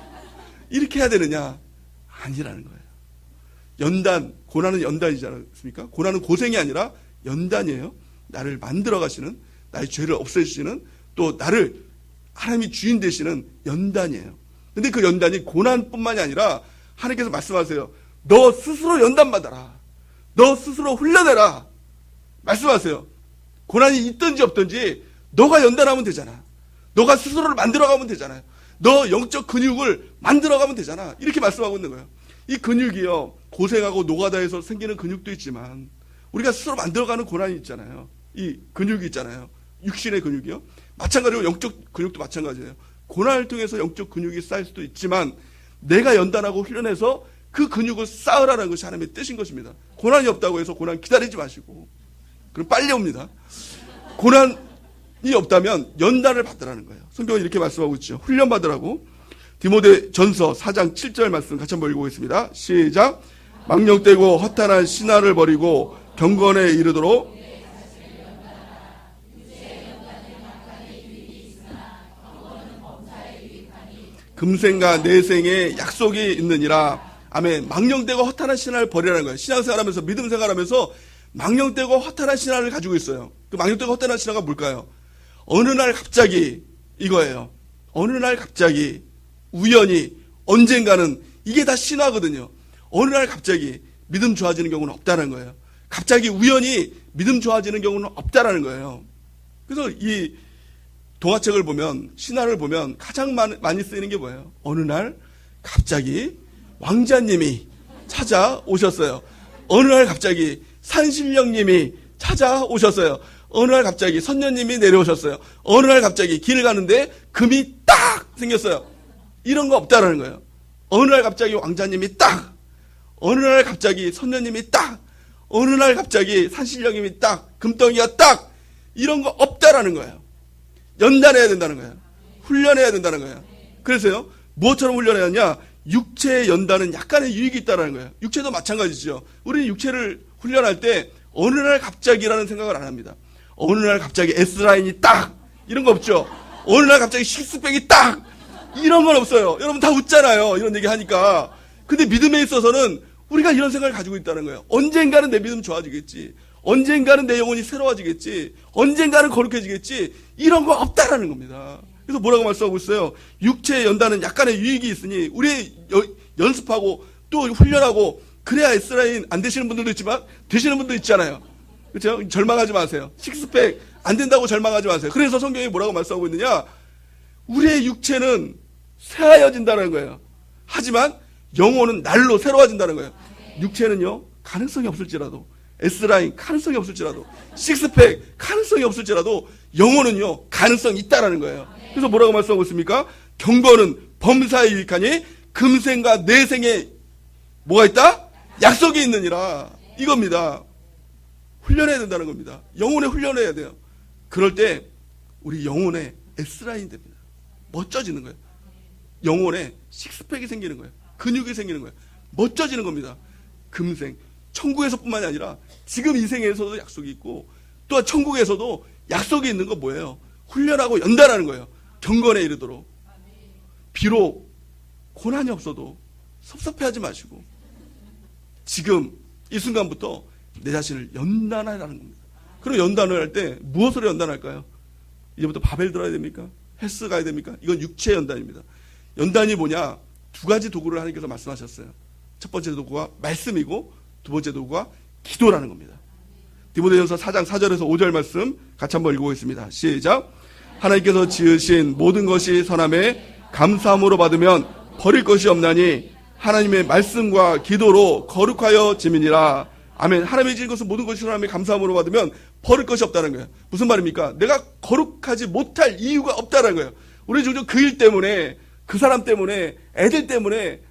이렇게 해야 되느냐? 아니라는 거예요. 연단, 고난은 연단이지 않습니까? 고난은 고생이 아니라 연단이에요. 나를 만들어 가시는, 나의 죄를 없애주시는, 또 나를 하나님이 주인 되시는 연단이에요. 근데 그 연단이 고난뿐만이 아니라 하나님께서 말씀하세요. 너 스스로 연단받아라. 너 스스로 훈련해라. 말씀하세요. 고난이 있든지 없든지 너가 연단하면 되잖아. 너가 스스로를 만들어가면 되잖아요. 너 영적 근육을 만들어가면 되잖아. 이렇게 말씀하고 있는 거예요. 이 근육이요, 고생하고 노가다해서 생기는 근육도 있지만 우리가 스스로 만들어가는 고난이 있잖아요. 이 근육이 있잖아요. 육신의 근육이요. 마찬가지로 영적 근육도 마찬가지예요. 고난을 통해서 영적 근육이 쌓일 수도 있지만 내가 연단하고 훈련해서 그 근육을 쌓으라는 것이 하나님의 뜻인 것입니다. 고난이 없다고 해서 고난 기다리지 마시고, 그럼 빨리 옵니다. 고난이 없다면 연단을 받으라는 거예요. 성경은 이렇게 말씀하고 있죠. 훈련 받으라고. 디모데 전서 4장 7절 말씀 같이 한번 읽어보겠습니다. 시작. 망령되고 허탄한 신화를 버리고 경건에 이르도록 금생과 내생의 약속이 있느니라. 아멘. 망령되고 허탄한 신앙을 버리라는 거예요. 신앙생활하면서, 믿음 생활하면서 망령되고 허탄한 신앙을 가지고 있어요. 그 망령되고 허탄한 신앙은 뭘까요? 어느 날 갑자기 이거예요. 어느 날 갑자기 우연히 언젠가는, 이게 다 신화거든요. 어느 날 갑자기 믿음 좋아지는 경우는 없다는 거예요. 갑자기 우연히 믿음 좋아지는 경우는 없다라는 거예요. 그래서 이 동화책을 보면, 신화를 보면 가장 많이 쓰이는 게 뭐예요? 어느 날 갑자기 왕자님이 찾아오셨어요. 어느 날 갑자기 산신령님이 찾아오셨어요. 어느 날 갑자기 선녀님이 내려오셨어요. 어느 날 갑자기 길을 가는데 금이 딱 생겼어요. 이런 거 없다라는 거예요. 어느 날 갑자기 왕자님이 딱, 어느 날 갑자기 선녀님이 딱, 어느 날 갑자기 산신령님이 딱, 금덩이가 딱, 이런 거 없다라는 거예요. 연단해야 된다는 거예요. 훈련해야 된다는 거예요. 그래서요, 무엇처럼 훈련해야 하냐? 육체의 연단은 약간의 유익이 있다는 거예요. 육체도 마찬가지죠. 우리는 육체를 훈련할 때 어느 날 갑자기라는 생각을 안 합니다. 어느 날 갑자기 S라인이 딱, 이런 거 없죠. 어느 날 갑자기 식스팩이 딱, 이런 건 없어요. 여러분 다 웃잖아요. 이런 얘기 하니까. 근데 믿음에 있어서는 우리가 이런 생각을 가지고 있다는 거예요. 언젠가는 내 믿음 좋아지겠지. 언젠가는 내 영혼이 새로워지겠지. 언젠가는 거룩해지겠지. 이런 거 없다라는 겁니다. 그래서 뭐라고 말씀하고 있어요? 육체의 연단은 약간의 유익이 있으니 우리 연습하고 또 훈련하고 그래야 S라인 안 되시는 분들도 있지만 되시는 분도 있잖아요. 그렇죠? 절망하지 마세요. 식스팩 안 된다고 절망하지 마세요. 그래서 성경이 뭐라고 말씀하고 있느냐? 우리의 육체는 새하여진다는 거예요. 하지만 영혼은 날로 새로워진다는 거예요. 육체는요, 가능성이 없을지라도, S라인 가능성이 없을지라도, 식스팩 가능성이 없을지라도 영혼은요, 가능성이 있다라는 거예요. 그래서 뭐라고 말씀하고 있습니까? 경건은 범사에 유익하니 금생과 내생에 뭐가 있다? 약속이 있느니라. 이겁니다. 훈련해야 된다는 겁니다. 영혼에 훈련해야 돼요. 그럴 때 우리 영혼에 S라인이 됩니다. 멋져지는 거예요. 영혼에 식스팩이 생기는 거예요. 근육이 생기는 거예요. 멋져지는 겁니다. 금생, 천국에서뿐만이 아니라 지금 이 생에서도 약속이 있고 또한 천국에서도 약속이 있는 건 뭐예요? 훈련하고 연단하는 거예요. 경건에 이르도록. 비록 고난이 없어도 섭섭해하지 마시고 지금 이 순간부터 내 자신을 연단하라는 겁니다. 그럼 연단을 할 때 무엇으로 연단할까요? 이제부터 바벨 들어야 됩니까? 헬스 가야 됩니까? 이건 육체 연단입니다. 연단이 뭐냐? 두 가지 도구를 하나님께서 말씀하셨어요. 첫 번째 도구가 말씀이고 두 번째 도구가 기도라는 겁니다. 디모데전서 4장 4절에서 5절 말씀 같이 한번 읽어보겠습니다. 시작. 하나님께서 지으신 모든 것이 선함에 감사함으로 받으면 버릴 것이 없나니 하나님의 말씀과 기도로 거룩하여 지민이라. 아멘. 하나님이 지은 것은 모든 것이 선함에 감사함으로 받으면 버릴 것이 없다는 거예요. 무슨 말입니까? 내가 거룩하지 못할 이유가 없다는 거예요. 우리 종종 그 일 때문에, 그 사람 때문에, 애들 때문에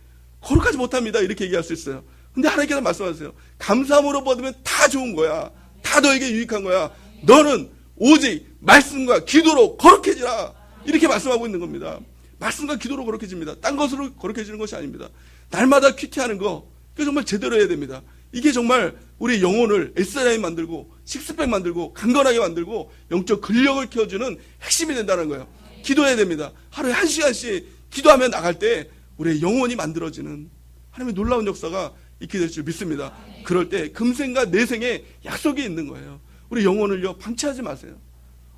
거룩하지 못합니다. 이렇게 얘기할 수 있어요. 근데 하나님께서 말씀하세요. 감사함으로 받으면 다 좋은 거야. 다 너에게 유익한 거야. 너는 오직 말씀과 기도로 거룩해지라. 이렇게 말씀하고 있는 겁니다. 말씀과 기도로 거룩해집니다. 딴 것으로 거룩해지는 것이 아닙니다. 날마다 큐티하는 거, 그게 정말 제대로 해야 됩니다. 이게 정말 우리 영혼을 S라인 만들고 식스팩 만들고 강건하게 만들고 영적 근력을 키워주는 핵심이 된다는 거예요. 기도해야 됩니다. 하루에 1시간씩 기도하며 나갈 때 우리의 영혼이 만들어지는 하나님의 놀라운 역사가 있게 될 줄 믿습니다. 그럴 때 금생과 내생에 약속이 있는 거예요. 우리 영혼을요 방치하지 마세요.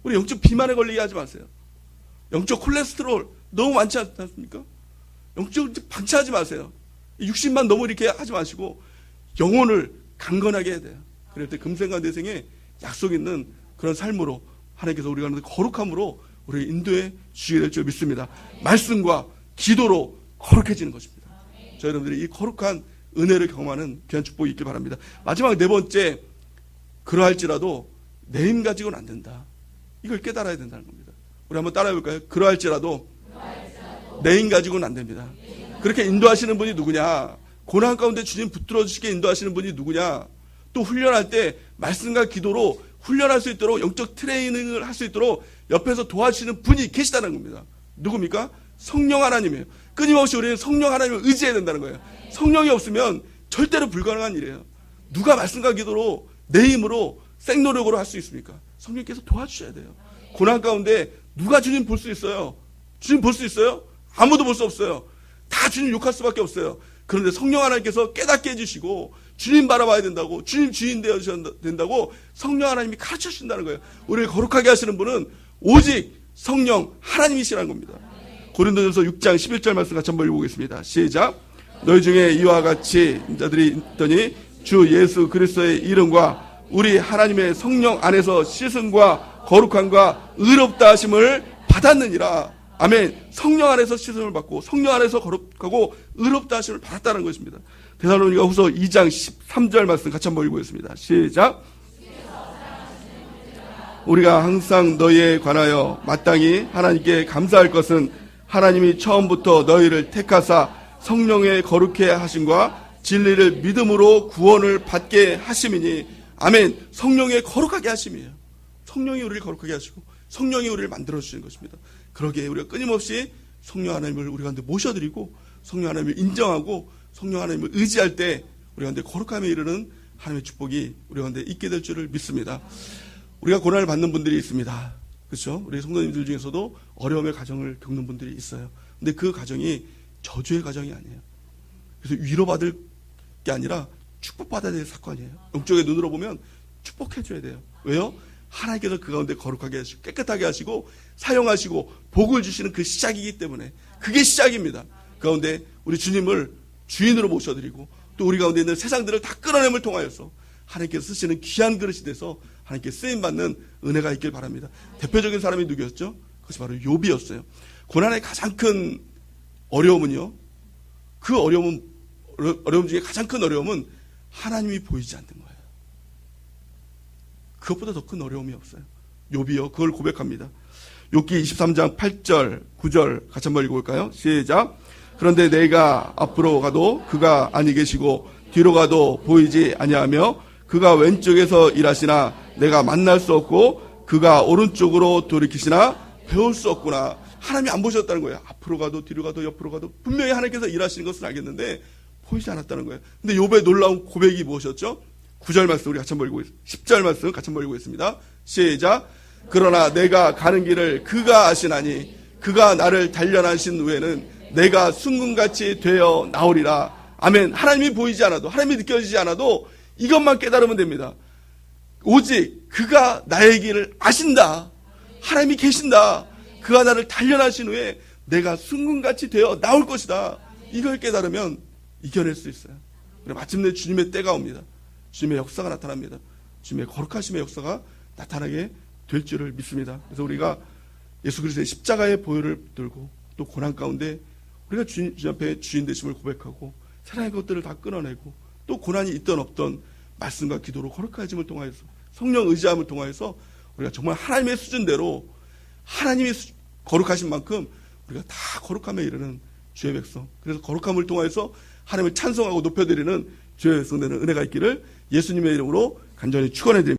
우리 영적 비만에 걸리게 하지 마세요. 영적 콜레스테롤 너무 많지 않습니까? 영적 방치하지 마세요. 60만 너무 이렇게 하지 마시고 영혼을 강건하게 해야 돼요. 그럴 때 금생과 내생에 약속 있는 그런 삶으로 하나님께서 우리가 하는 거룩함으로 우리를 인도해 주시게 될 줄 믿습니다. 말씀과 기도로 거룩해지는 것입니다. 저희 여러분들이 이 거룩한 은혜를 경험하는 귀한 축복이 있길 바랍니다. 마지막 네 번째, 그러할지라도 내 힘 가지고는 안 된다. 이걸 깨달아야 된다는 겁니다. 우리 한번 따라해 볼까요? 그러할지라도 내 힘 가지고는 안 됩니다. 그렇게 인도하시는 분이 누구냐? 고난 가운데 주님 붙들어 주시게 인도하시는 분이 누구냐? 또 훈련할 때 말씀과 기도로 훈련할 수 있도록 영적 트레이닝을 할 수 있도록 옆에서 도와주시는 분이 계시다는 겁니다. 누굽니까? 성령 하나님이에요. 끊임없이 우리는 성령 하나님을 의지해야 된다는 거예요. 성령이 없으면 절대로 불가능한 일이에요. 누가 말씀과 기도로 내 힘으로 생노력으로 할 수 있습니까? 성령께서 도와주셔야 돼요. 고난 가운데 누가 주님 볼 수 있어요? 주님 볼 수 있어요? 아무도 볼 수 없어요. 다 주님 욕할 수밖에 없어요. 그런데 성령 하나님께서 깨닫게 해주시고 주님 바라봐야 된다고, 주님 주인 되어야 된다고 성령 하나님이 가르쳐 주신다는 거예요. 우리를 거룩하게 하시는 분은 오직 성령 하나님이시라는 겁니다. 고린도전서 6장 11절 말씀 같이 한번 읽어보겠습니다. 시작. 너희 중에 이와 같이 자들이 있더니 주 예수 그리스도의 이름과 우리 하나님의 성령 안에서 씻음과 거룩함과 의롭다 하심을 받았느니라. 아멘. 성령 안에서 씻음을 받고 성령 안에서 거룩하고 의롭다 하심을 받았다는 것입니다. 데살로니가 후서 2장 13절 말씀 같이 한번 읽어보겠습니다. 시작. 우리가 항상 너희에 관하여 마땅히 하나님께 감사할 것은 하나님이 처음부터 너희를 택하사 성령의 거룩해 하심과 진리를 믿음으로 구원을 받게 하심이니. 아멘. 성령의 거룩하게 하심이에요. 성령이 우리를 거룩하게 하시고 성령이 우리를 만들어주시는 것입니다. 그러기에 우리가 끊임없이 성령 하나님을 우리 가운데 모셔드리고 성령 하나님을 인정하고 성령 하나님을 의지할 때 우리 가운데 거룩함에 이르는 하나님의 축복이 우리 가운데 있게 될 줄을 믿습니다. 우리가 고난을 받는 분들이 있습니다. 그렇죠? 우리 성도님들 중에서도 어려움의 가정을 겪는 분들이 있어요. 근데 그 가정이 저주의 가정이 아니에요. 그래서 위로받을 게 아니라 축복받아야 될 사건이에요. 영적의 눈으로 보면 축복해줘야 돼요. 왜요? 하나님께서 그 가운데 거룩하게 하시고 깨끗하게 하시고 사용하시고 복을 주시는 그 시작이기 때문에 그게 시작입니다. 그 가운데 우리 주님을 주인으로 모셔드리고 또 우리 가운데 있는 세상들을 다 끌어냄을 통하여서 하나님께서 쓰시는 귀한 그릇이 돼서 하나님께 쓰임받는 은혜가 있길 바랍니다. 대표적인 사람이 누구였죠? 그것이 바로 욥이었어요. 고난의 가장 큰 어려움은요, 그 어려움 중에 가장 큰 어려움은 하나님이 보이지 않는 거예요. 그것보다 더 큰 어려움이 없어요. 욥이요, 그걸 고백합니다. 욥기 23장 8절 9절 같이 한번 읽어볼까요? 시작. 그런데 내가 앞으로 가도 그가 아니 계시고 뒤로 가도 보이지 아니하며 그가 왼쪽에서 일하시나 내가 만날 수 없고 그가 오른쪽으로 돌이키시나 배울 수 없구나. 하나님이 안 보셨다는 거예요. 앞으로 가도 뒤로 가도 옆으로 가도 분명히 하나님께서 일하시는 것은 알겠는데 보이지 않았다는 거예요. 근데 욥의 놀라운 고백이 무엇이었죠? 9절 말씀 우리 같이 한번 읽고 있습니다. 10절 말씀 같이 한번 읽고 있습니다. 시작. 그러나 내가 가는 길을 그가 아시나니 그가 나를 단련하신 후에는 내가 순금같이 되어 나오리라. 아멘. 하나님이 보이지 않아도 하나님이 느껴지지 않아도 이것만 깨달으면 됩니다. 오직 그가 나의 길을 아신다. 하나님이 계신다. 그가 나를 단련하신 후에 내가 순금같이 되어 나올 것이다. 이걸 깨달으면 이겨낼 수 있어요. 마침내 주님의 때가 옵니다. 주님의 역사가 나타납니다. 주님의 거룩하심의 역사가 나타나게 될 줄을 믿습니다. 그래서 우리가 예수 그리스도의 십자가의 보혈을 들고 또 고난 가운데 우리가 주님 앞에 주인 되심을 고백하고 세상의 것들을 다 끊어내고 또 고난이 있던 없던 말씀과 기도로 거룩해짐을 통하여서 성령 의지함을 통하여서 우리가 정말 하나님의 수준대로 하나님이 거룩하신 만큼 우리가 다 거룩함에 이르는 주의 백성, 그래서 거룩함을 통하여서 하나님을 찬송하고 높여드리는 주의 백성되는 은혜가 있기를 예수님의 이름으로 간절히 축원해 드립니다.